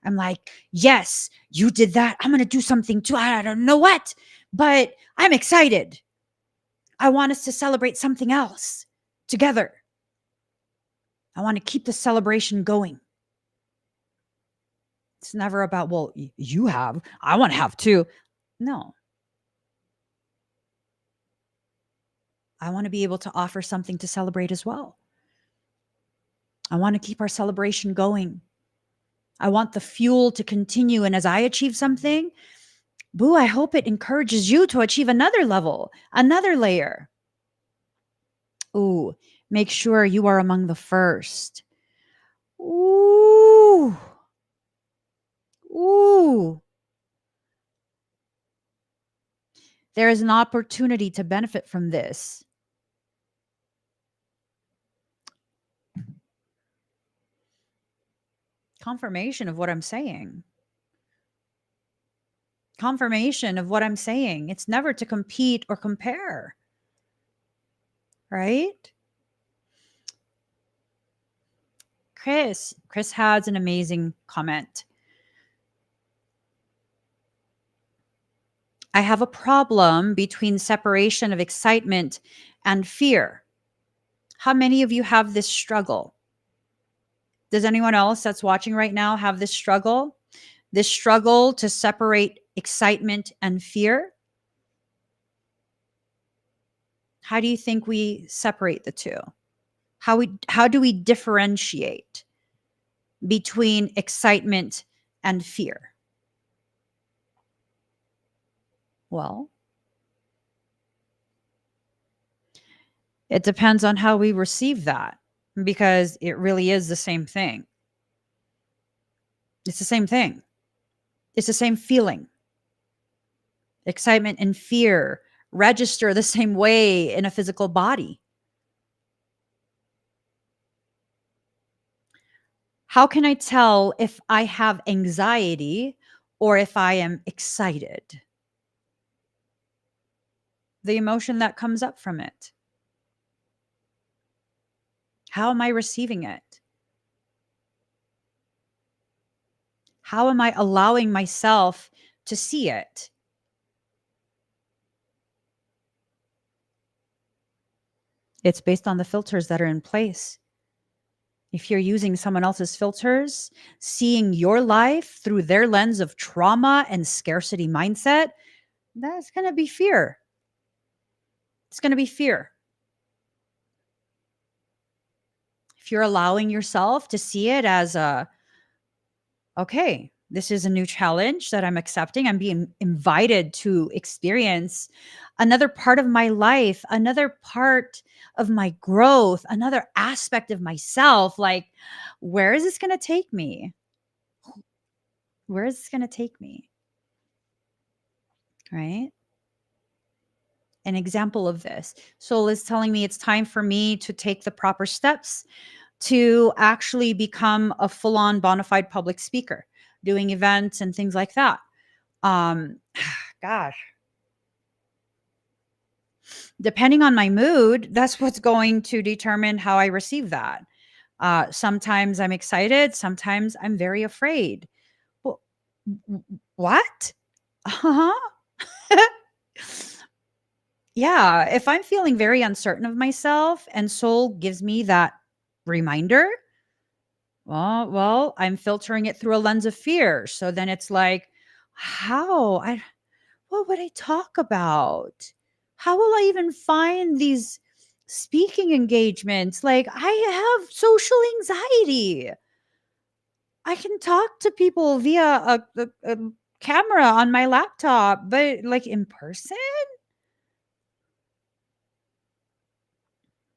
I'm like, yes, you did that. I'm going to do something too. I don't know what, but I'm excited. I want us to celebrate something else together. I want to keep the celebration going. It's never about, well, you have, I want to have too. No. I want to be able to offer something to celebrate as well. I want to keep our celebration going. I want the fuel to continue. And as I achieve something, boo, I hope it encourages you to achieve another level, another layer. Ooh, make sure you are among the first. Ooh. Ooh. There is an opportunity to benefit from this. Confirmation of what I'm saying. Confirmation of what I'm saying. It's never to compete or compare, right? Chris has an amazing comment. I have a problem between separation of excitement and fear. How many of you have this struggle? Does anyone else that's watching right now have this struggle? This struggle to separate excitement and fear? How do you think we separate the two? How do we differentiate between excitement and fear? Well, it depends on how we receive that, because it really is the same thing. It's the same thing. It's the same feeling. Excitement and fear register the same way in a physical body. How can I tell if I have anxiety or if I am excited? The emotion that comes up from it. How am I receiving it? How am I allowing myself to see it? It's based on the filters that are in place. If you're using someone else's filters, seeing your life through their lens of trauma and scarcity mindset, that's going to be fear. It's going to be fear. If you're allowing yourself to see it as okay, this is a new challenge that I'm accepting. I'm being invited to experience another part of my life, another part of my growth, another aspect of myself. Like, where is this going to take me? Where is this going to take me? Right? An example of this. Soul is telling me it's time for me to take the proper steps to actually become a full-on bona fide public speaker, doing events and things like that. Um, gosh, depending on my mood, that's what's going to determine how I receive that. Sometimes I'm excited, sometimes I'm very afraid. Well, what? Uh-huh. Yeah, if I'm feeling very uncertain of myself and soul gives me that reminder, well, I'm filtering it through a lens of fear. So then it's like, how? What would I talk about? How will I even find these speaking engagements? Like, I have social anxiety. I can talk to people via a camera on my laptop, but like in person,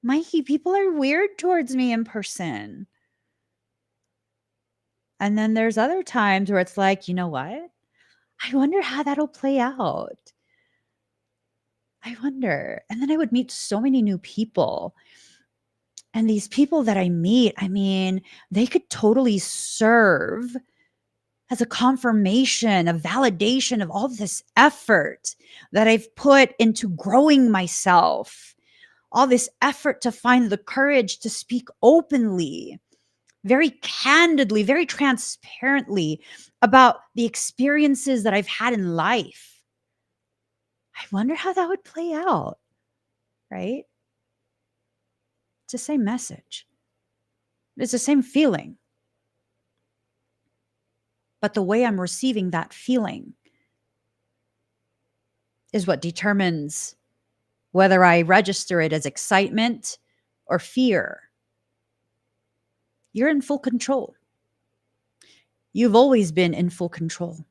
Mikey, people are weird towards me in person. And then there's other times where it's like, you know what? I wonder how that'll play out. I wonder. And then I would meet so many new people. And these people that I meet, I mean, they could totally serve as a confirmation, a validation of all this effort that I've put into growing myself, all this effort to find the courage to speak openly, very candidly, very transparently about the experiences that I've had in life. I wonder how that would play out, right? It's the same message. It's the same feeling. But the way I'm receiving that feeling is what determines whether I register it as excitement or fear. You're in full control. You've always been in full control.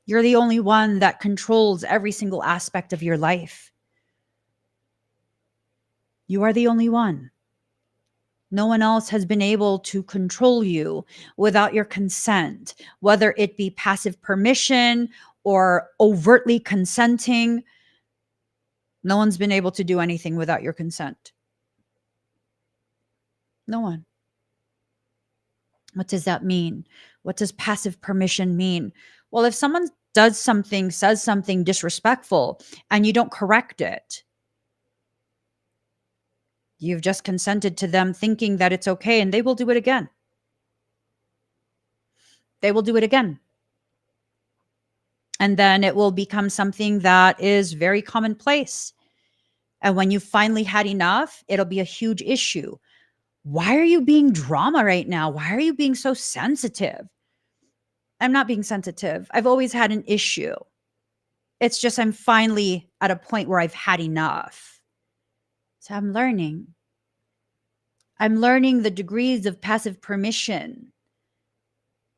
You're the only one that controls every single aspect of your life. You are the only one. No one else has been able to control you without your consent, whether it be passive permission or overtly consenting. No one's been able to do anything without your consent. No one. What does that mean? What does passive permission mean? Well, if someone does something, says something disrespectful, and you don't correct it, you've just consented to them thinking that it's okay, and they will do it again. They will do it again. And then it will become something that is very commonplace. And when you finally had enough, it'll be a huge issue. Why are you being drama right now? Why are you being so sensitive? I'm not being sensitive. I've always had an issue. It's just I'm finally at a point where I've had enough. So I'm learning. I'm learning the degrees of passive permission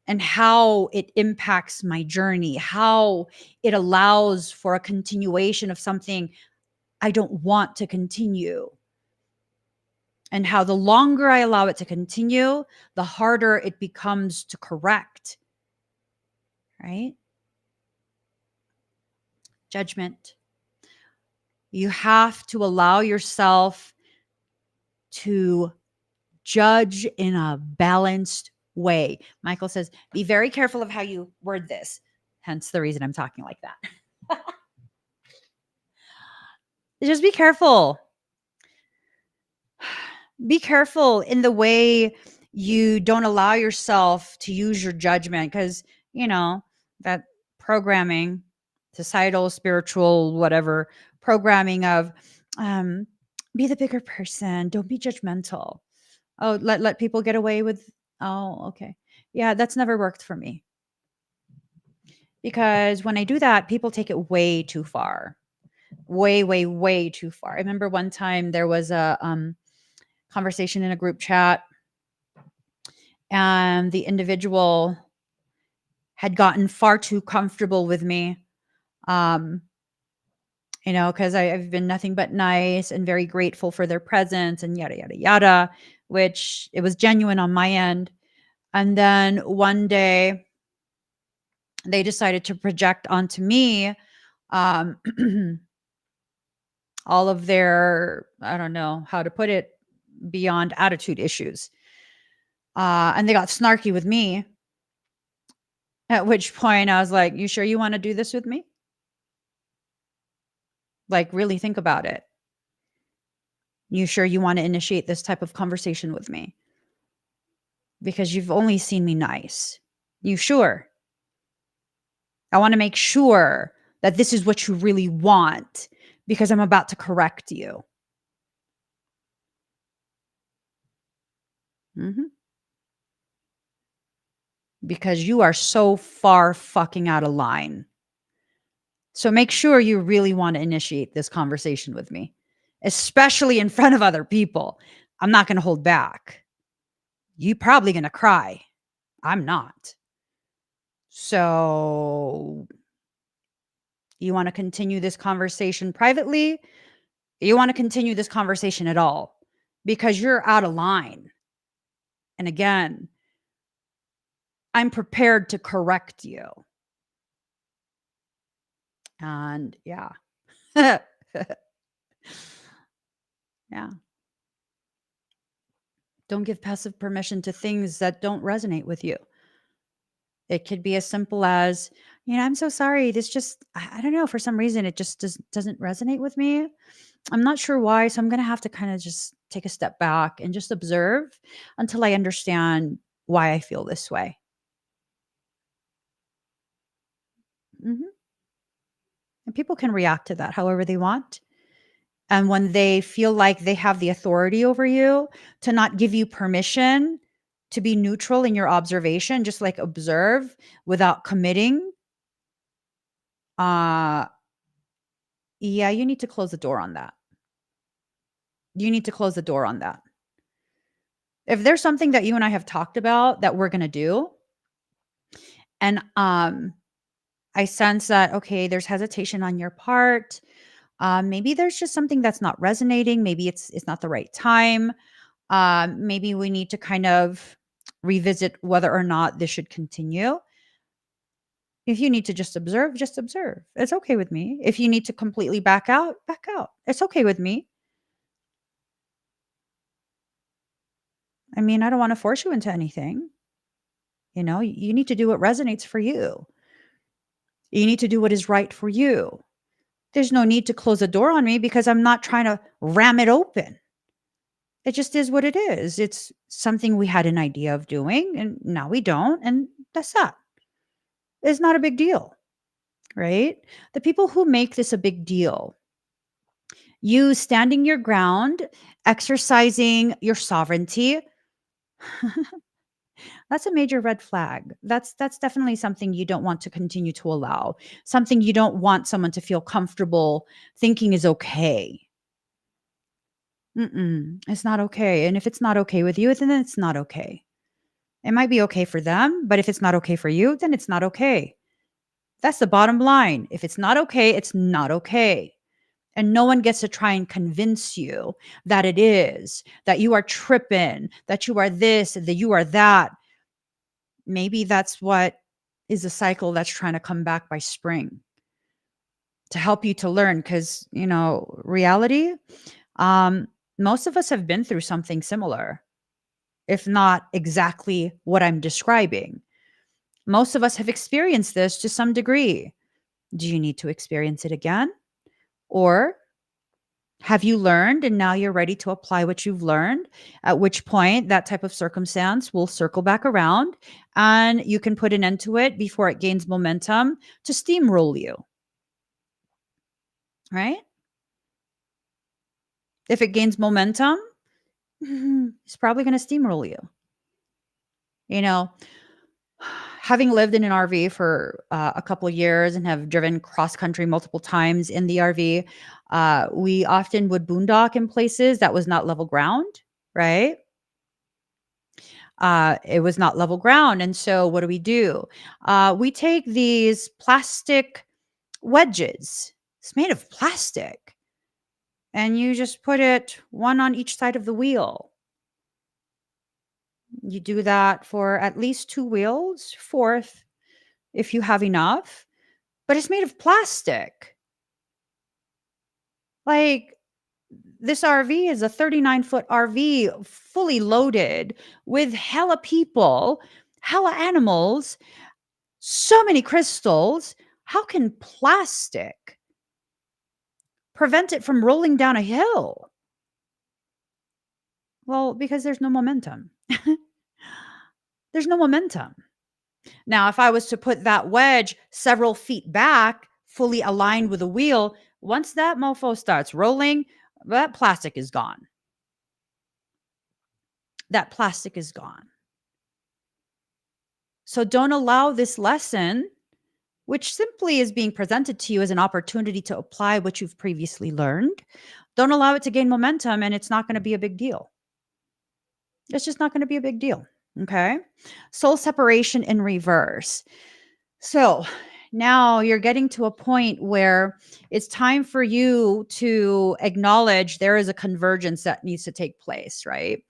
and how it impacts my journey, how it allows for a continuation of something I don't want to continue. And how the longer I allow it to continue, the harder it becomes to correct. Right? Judgment. You have to allow yourself to judge in a balanced way. Michael says, be very careful of how you word this. Hence the reason I'm talking like that. Just be careful. Be careful in the way you don't allow yourself to use your judgment because, that programming, societal, spiritual, whatever, programming of um, be the bigger person. Don't be judgmental. Oh, let people get away with. Oh, okay. Yeah, that's never worked for me because when I do that, people take it way too far. Way, way, way too far. I remember one time there was a conversation in a group chat and the individual had gotten far too comfortable with me. Um, because I've been nothing but nice and very grateful for their presence and yada, yada, yada, which it was genuine on my end. And then one day they decided to project onto me um, all of their, I don't know how to put it, beyond attitude issues. And they got snarky with me, at which point I was like, you sure you want to do this with me? Like, really think about it. You sure you want to initiate this type of conversation with me? Because you've only seen me nice. You sure? I want to make sure that this is what you really want because I'm about to correct you. Mhm. Because you are so far fucking out of line. So make sure you really want to initiate this conversation with me, especially in front of other people. I'm not going to hold back. You probably going to cry. I'm not. So you want to continue this conversation privately? You want to continue this conversation at all? Because you're out of line. And again, I'm prepared to correct you. And yeah. Yeah. Don't give passive permission to things that don't resonate with you. It could be as simple as, I'm so sorry. This just, I don't know, for some reason, it just doesn't resonate with me. I'm not sure why. So I'm going to have to kind of just take a step back and just observe until I understand why I feel this way. Hmm. And people can react to that however they want. And when they feel like they have the authority over you to not give you permission to be neutral in your observation, just like observe without committing, uh, yeah, you need to close the door on that. You need to close the door on that. If there's something that you and I have talked about that we're going to do, and I sense that, okay, there's hesitation on your part. Maybe there's just something that's not resonating. Maybe it's not the right time. Maybe we need to kind of revisit whether or not this should continue. If you need to just observe, just observe. It's okay with me. If you need to completely back out, back out. It's okay with me. I mean, I don't want to force you into anything. You need to do what resonates for you. You need to do what is right for you. There's no need to close the door on me because I'm not trying to ram it open. It just is what it is. It's something we had an idea of doing and now we don't. And that's that. It's not a big deal, right? The people who make this a big deal, you standing your ground, exercising your sovereignty, that's a major red flag. That's definitely something you don't want to continue to allow. Something you don't want someone to feel comfortable thinking is okay. It's not okay. And if it's not okay with you, then it's not okay. It might be okay for them, but if it's not okay for you, then it's not okay. That's the bottom line. If it's not okay, it's not okay. And no one gets to try and convince you that it is, that you are tripping, that you are this, that you are that. Maybe that's what is a cycle that's trying to come back by spring to help you to learn. Because, reality, um, most of us have been through something similar, if not exactly what I'm describing. Most of us have experienced this to some degree. Do you need to experience it again? Or have you learned and now you're ready to apply what you've learned? At which point, that type of circumstance will circle back around and you can put an end to it before it gains momentum to steamroll you, right? If it gains momentum, it's probably going to steamroll you. You know, having lived in an RV for a couple of years and have driven cross country multiple times in the RV, we often would boondock in places that was not level ground, right? It was not level ground. And so what do? We take these plastic wedges. It's made of plastic. And you just put it one on each side of the wheel. You do that for at least 2 wheels, fourth, if you have enough. But it's made of plastic. Like, this RV is a 39-foot RV, fully loaded with hella people, hella animals, so many crystals. How can plastic prevent it from rolling down a hill? Well, because there's no momentum. There's no momentum. Now, if I was to put that wedge several feet back, fully aligned with a wheel, once that mofo starts rolling, that plastic is gone. That plastic is gone. So don't allow this lesson, which simply is being presented to you as an opportunity to apply what you've previously learned. Don't allow it to gain momentum, and it's not going to be a big deal. It's just not going to be a big deal. Okay. Soul separation in reverse. So now you're getting to a point where it's time for you to acknowledge there is a convergence that needs to take place, right?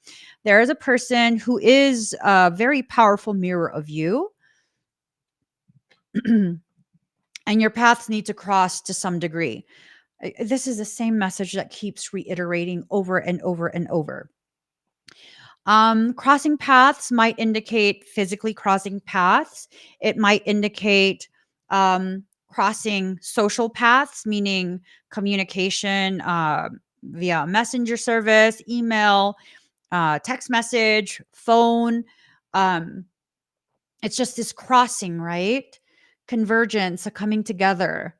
There is a person who is a very powerful mirror of you. And your paths need to cross to some degree. This is the same message that keeps reiterating over and over and over. Crossing paths might indicate physically crossing paths. It might indicate crossing social paths, meaning communication via messenger service, email, text message, phone. It's just this crossing, right? Convergence, a coming together.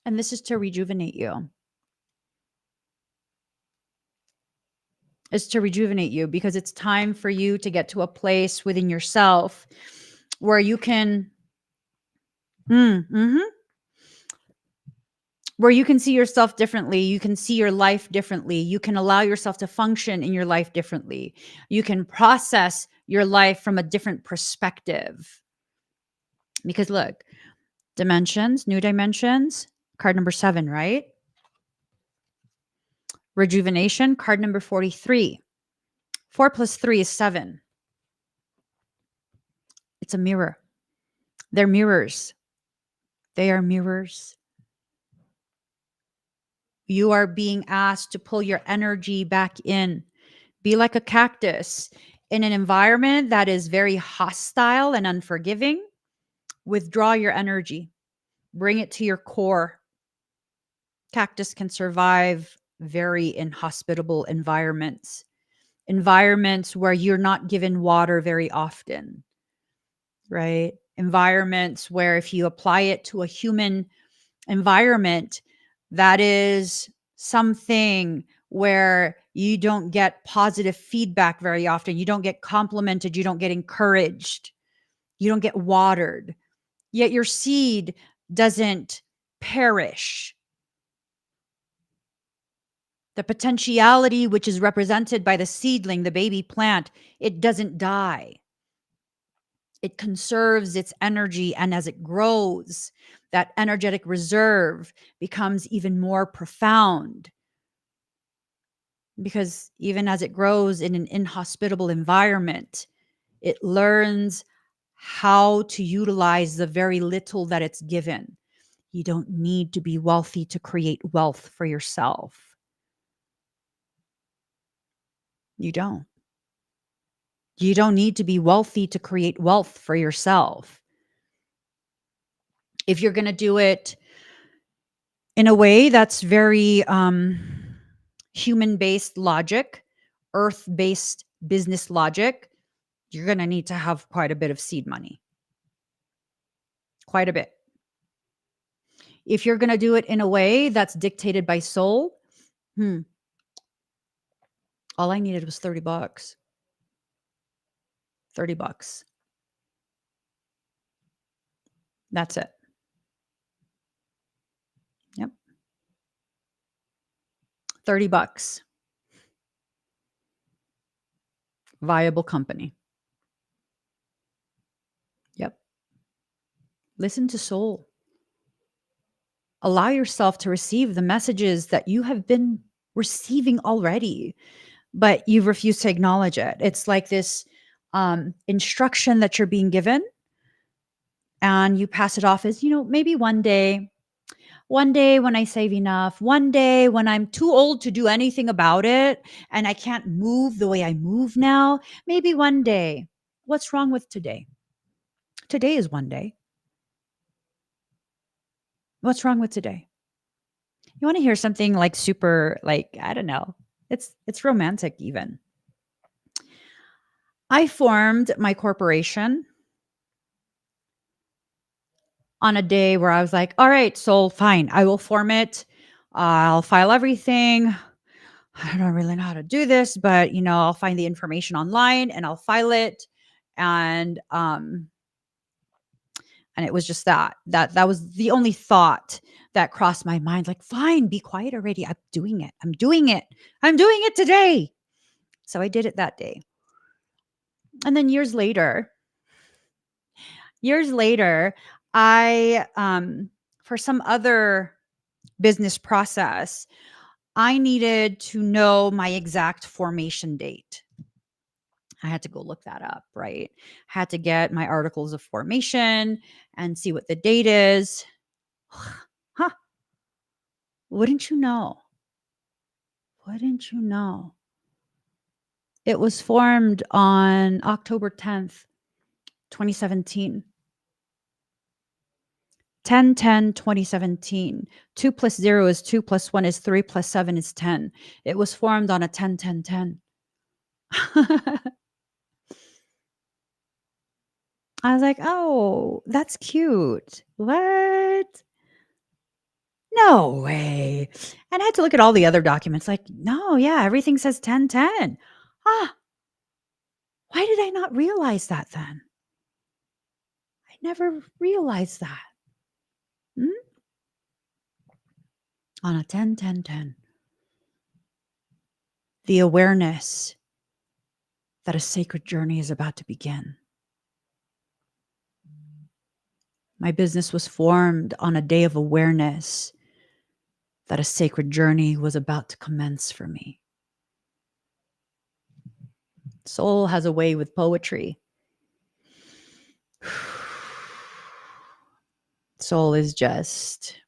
And this is to rejuvenate you. Is to rejuvenate you because it's time for you to get to a place within yourself where you can where you can see yourself differently, you can see your life differently, you can allow yourself to function in your life differently, you can process your life from a different perspective. Because look, dimensions, new dimensions, card number 7, right? Rejuvenation, card number 43. 4 plus 3 is 7. It's a mirror. They're mirrors. They are mirrors. You are being asked to pull your energy back in. Be like a cactus. In an environment that is very hostile and unforgiving, withdraw your energy, bring it to your core. Cactus can survive very inhospitable environments, environments where you're not given water very often, right? Environments where if you apply it to a human environment, that is something where you don't get positive feedback very often. You don't get complimented. You don't get encouraged. You don't get watered. Yet your seed doesn't perish. The potentiality, which is represented by the seedling, the baby plant, it doesn't die. It conserves its energy. And as it grows, that energetic reserve becomes even more profound. Because even as it grows in an inhospitable environment, it learns how to utilize the very little that it's given. You don't need to be wealthy to create wealth for yourself. You don't. You don't need to be wealthy to create wealth for yourself. If you're going to do it in a way that's very human-based logic, earth-based business logic, you're going to need to have quite a bit of seed money. Quite a bit. If you're going to do it in a way that's dictated by soul, all I needed was $30. $30. That's it. Yep. $30. Viable company. Yep. Listen to soul. Allow yourself to receive the messages that you have been receiving already, but you refuse to acknowledge it. It's like this instruction that you're being given, and you pass it off as, maybe one day when I save enough, one day when I'm too old to do anything about it and I can't move the way I move now, maybe one day. What's wrong with today? Today is one day. What's wrong with today? You want to hear something like super, like, I don't know. It's romantic even. I formed my corporation on a day where I was like, all right, so fine, I will form it. I'll file everything. I don't really know how to do this, but I'll find the information online and I'll file it. And it was just that was the only thought that crossed my mind. Like, fine, be quiet already. I'm doing it. I'm doing it today. So I did it that day. And then years later, I, for some other business process, I needed to know my exact formation date. I had to go look that up, right? Had to get my articles of formation and see what the date is. Huh. Wouldn't you know? Wouldn't you know? It was formed on October 10th, 2017. 10/10/2017. 2 plus 0 is 2 plus 1 is 3 plus 7 is 10. It was formed on a 10/10/10. I was like, oh, that's cute. What? No way. And I had to look at all the other documents. Like, no, yeah, everything says 10/10. Why did I not realize that then? I never realized that. On a 10/10/10. The awareness that a sacred journey is about to begin. My business was formed on a day of awareness that a sacred journey was about to commence for me. Soul has a way with poetry. Soul is just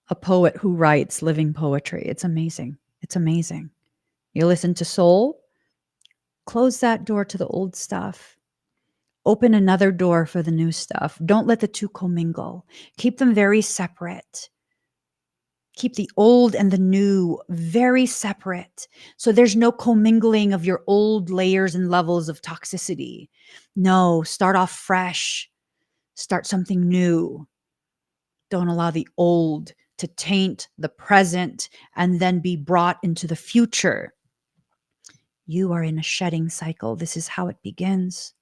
a poet who writes living poetry. It's amazing. It's amazing. You listen to soul, Close that door to the old stuff. Open another door for the new stuff. Don't let the two commingle. Keep them very separate. Keep the old and the new very separate. So there's no commingling of your old layers and levels of toxicity. No, start off fresh. Start something new. Don't allow the old to taint the present and then be brought into the future. You are in a shedding cycle. This is how it begins.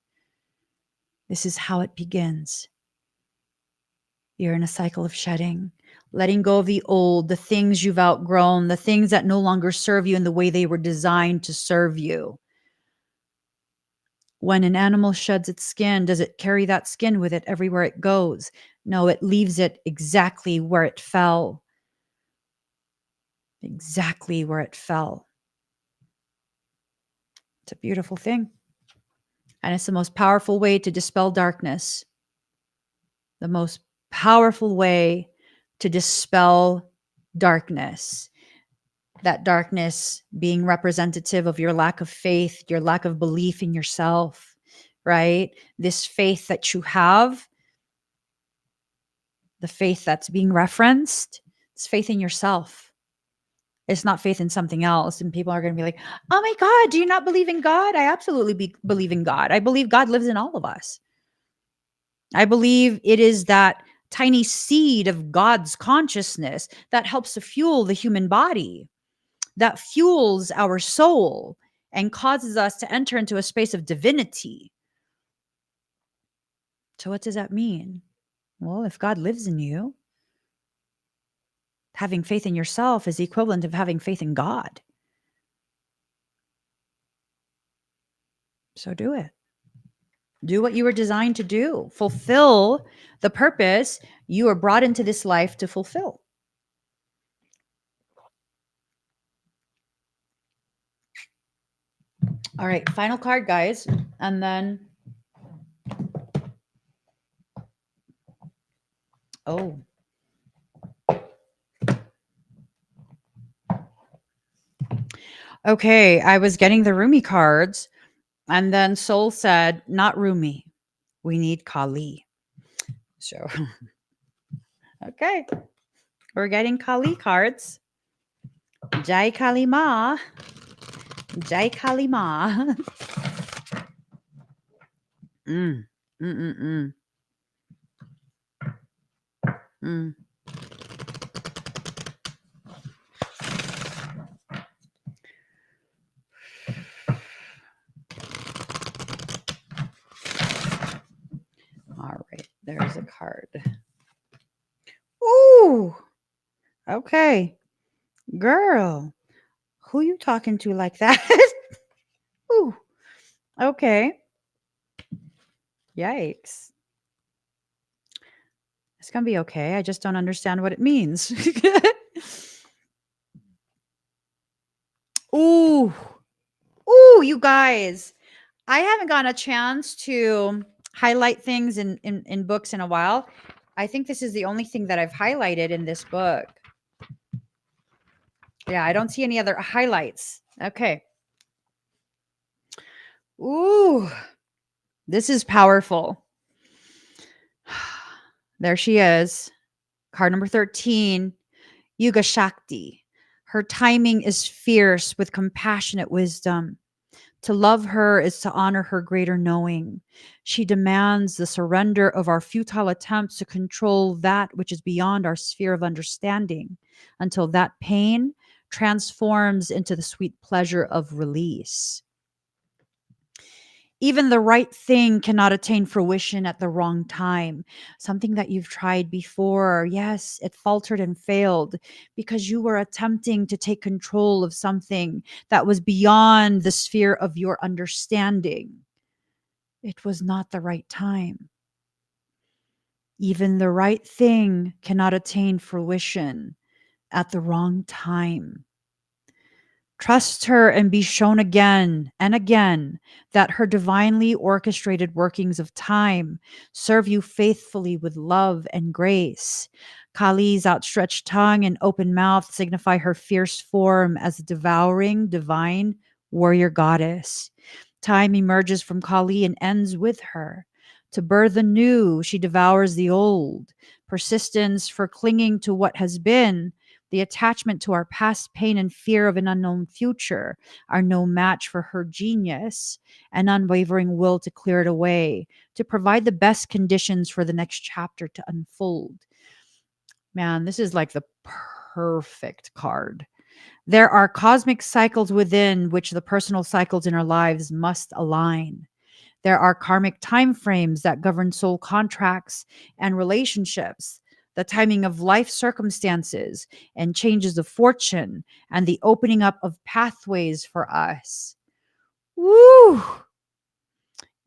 This is how it begins. You're in a cycle of shedding, letting go of the old, the things you've outgrown, the things that no longer serve you in the way they were designed to serve you. When an animal sheds its skin, does it carry that skin with it everywhere it goes? No, it leaves it exactly where it fell. Exactly where it fell. It's a beautiful thing. And it's the most powerful way to dispel darkness. The most powerful way to dispel darkness. That darkness being representative of your lack of faith, your lack of belief in yourself, right? This faith that you have, the faith that's being referenced, it's faith in yourself. It's not faith in something else. And people are going to be like, oh my God, do you not believe in God? I absolutely believe in God. I believe God lives in all of us. I believe it is that tiny seed of God's consciousness that helps to fuel the human body, that fuels our soul and causes us to enter into a space of divinity. So what does that mean? Well, if God lives in you, having faith in yourself is the equivalent of having faith in God. So do it. Do what you were designed to do. Fulfill the purpose you were brought into this life to fulfill. All right, final card, guys. And then, oh. Okay, I was getting the Rumi cards, and then Soul said, not Rumi. We need Kali. So, okay. We're getting Kali cards. Jai Kali Ma. Jai Kali Ma. Mm. Mm. All right, there's a card. Ooh, okay. Girl, who you talking to like that? Ooh, okay. Yikes. It's going to be okay. I just don't understand what it means. Ooh, ooh, you guys. I haven't gotten a chance to highlight things in books in a while. I think this is the only thing that I've highlighted in this book. Yeah, I don't see any other highlights. Okay. Ooh, this is powerful. There she is. Card number 13, Yuga Shakti. Her timing is fierce with compassionate wisdom. To love her is to honor her greater knowing. She demands the surrender of our futile attempts to control that which is beyond our sphere of understanding until that pain transforms into the sweet pleasure of release. Even the right thing cannot attain fruition at the wrong time. Something that you've tried before, yes, it faltered and failed because you were attempting to take control of something that was beyond the sphere of your understanding. It was not the right time. Even the right thing cannot attain fruition at the wrong time. Trust her and be shown again and again that her divinely orchestrated workings of time serve you faithfully with love and grace. Kali's outstretched tongue and open mouth signify her fierce form as a devouring, divine warrior goddess. Time emerges from Kali and ends with her. To birth the new, she devours the old. Persistence for clinging to what has been, the attachment to our past pain and fear of an unknown future are no match for her genius and unwavering will to clear it away, to provide the best conditions for the next chapter to unfold. Man, this is like the perfect card. There are cosmic cycles within which the personal cycles in our lives must align. There are karmic time frames that govern soul contracts and relationships, the timing of life circumstances and changes of fortune, and the opening up of pathways for us. Woo!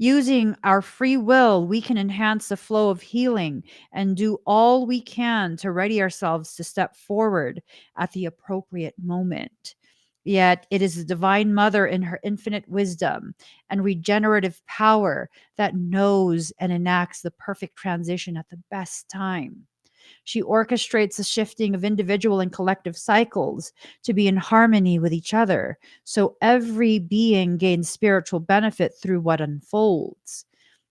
Using our free will, we can enhance the flow of healing and do all we can to ready ourselves to step forward at the appropriate moment. Yet it is the Divine Mother in her infinite wisdom and regenerative power that knows and enacts the perfect transition at the best time. She orchestrates the shifting of individual and collective cycles to be in harmony with each other, so every being gains spiritual benefit through what unfolds.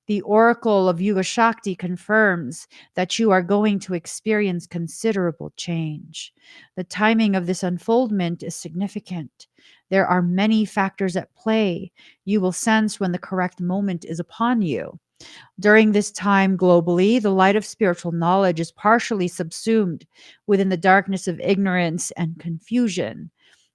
The Oracle of Yuga Shakti confirms that you are going to experience considerable change. The timing of this unfoldment is significant. There are many factors at play. You will sense when the correct moment is upon you. During this time globally, the light of spiritual knowledge is partially subsumed within the darkness of ignorance and confusion.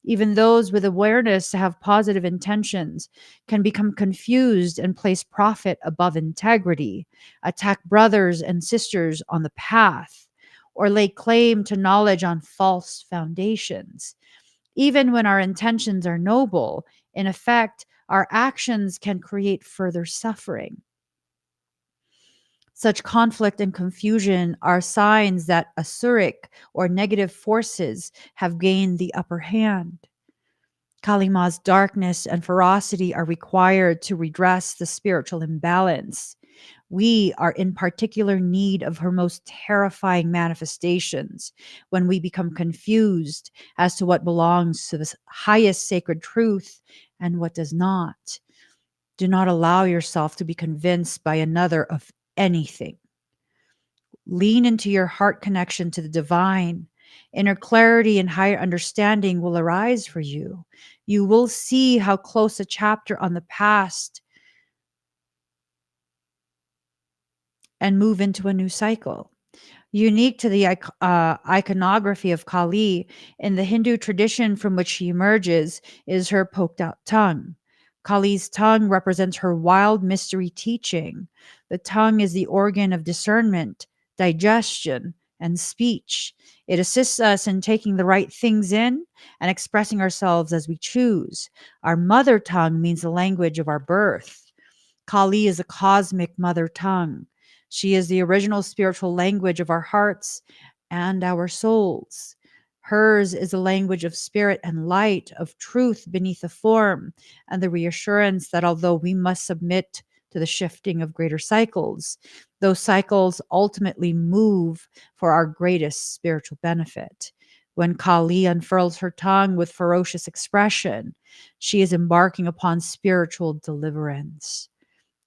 Even those with awareness to have positive intentions can become confused and place profit above integrity, attack brothers and sisters on the path, or lay claim to knowledge on false foundations. Even when our intentions are noble, in effect, our actions can create further suffering. Such conflict and confusion are signs that asuric or negative forces have gained the upper hand. Kalima's darkness and ferocity are required to redress the spiritual imbalance. We are in particular need of her most terrifying manifestations when we become confused as to what belongs to the highest sacred truth and what does not. Do not allow yourself to be convinced by another of anything. Lean into your heart connection to the divine. Inner clarity and higher understanding will arise for you. You will see how close a chapter on the past and move into a new cycle. Unique to the iconography of Kali in the Hindu tradition from which she emerges is her poked out tongue. Kali's tongue represents her wild mystery teaching. The tongue is the organ of discernment, digestion, and speech. It assists us in taking the right things in and expressing ourselves as we choose. Our mother tongue means the language of our birth. Kali is a cosmic mother tongue. She is the original spiritual language of our hearts and our souls. Hers is a language of spirit and light, of truth beneath the form, and the reassurance that although we must submit to the shifting of greater cycles, those cycles ultimately move for our greatest spiritual benefit. When Kali unfurls her tongue with ferocious expression, she is embarking upon spiritual deliverance.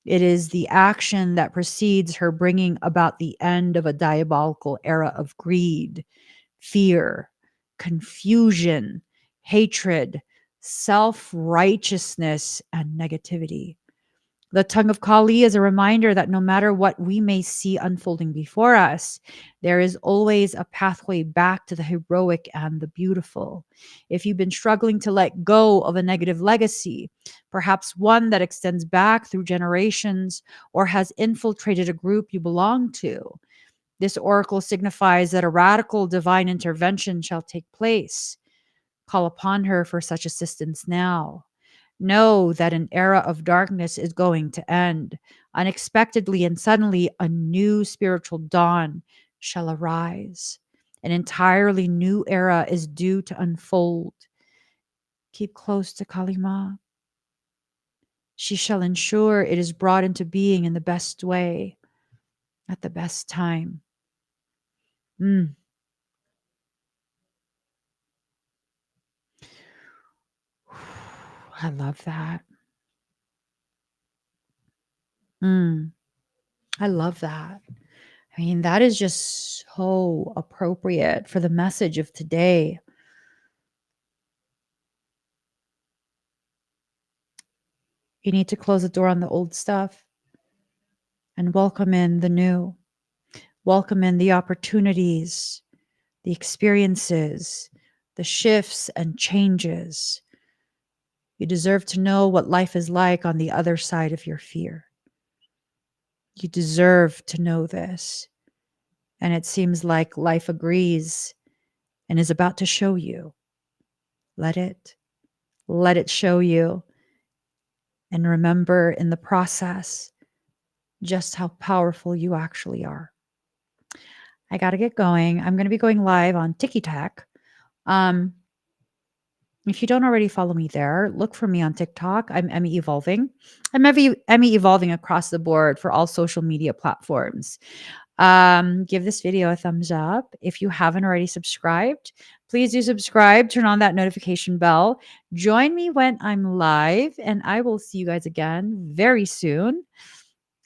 It is the action that precedes her bringing about the end of a diabolical era of greed, fear, confusion, hatred, self righteousness, and negativity. The tongue of Kali is a reminder that no matter what we may see unfolding before us, there is always a pathway back to the heroic and the beautiful. If you've been struggling to let go of a negative legacy, perhaps one that extends back through generations or has infiltrated a group you belong to, this oracle signifies that a radical divine intervention shall take place. Call upon her for such assistance now. Know that an era of darkness is going to end. Unexpectedly and suddenly, a new spiritual dawn shall arise. An entirely new era is due to unfold. Keep close to Kalima. She shall ensure it is brought into being in the best way, at the best time. Mm. I love that. Mm, I love that. I mean, that is just so appropriate for the message of today. You need to close the door on the old stuff and welcome in the new. Welcome in the opportunities, the experiences, the shifts and changes. You deserve to know what life is like on the other side of your fear. You deserve to know this. And it seems like life agrees and is about to show you. Let it. Let it show you. And remember in the process just how powerful you actually are. I got to get going. I'm going to be going live on TikTok. Um, if you don't already follow me there, look for me on TikTok. I'm Emmy Evolving. Emmy Evolving across the board for all social media platforms. Give this video a thumbs up. If you haven't already subscribed, please do subscribe. Turn on that notification bell. Join me when I'm live, and I will see you guys again very soon.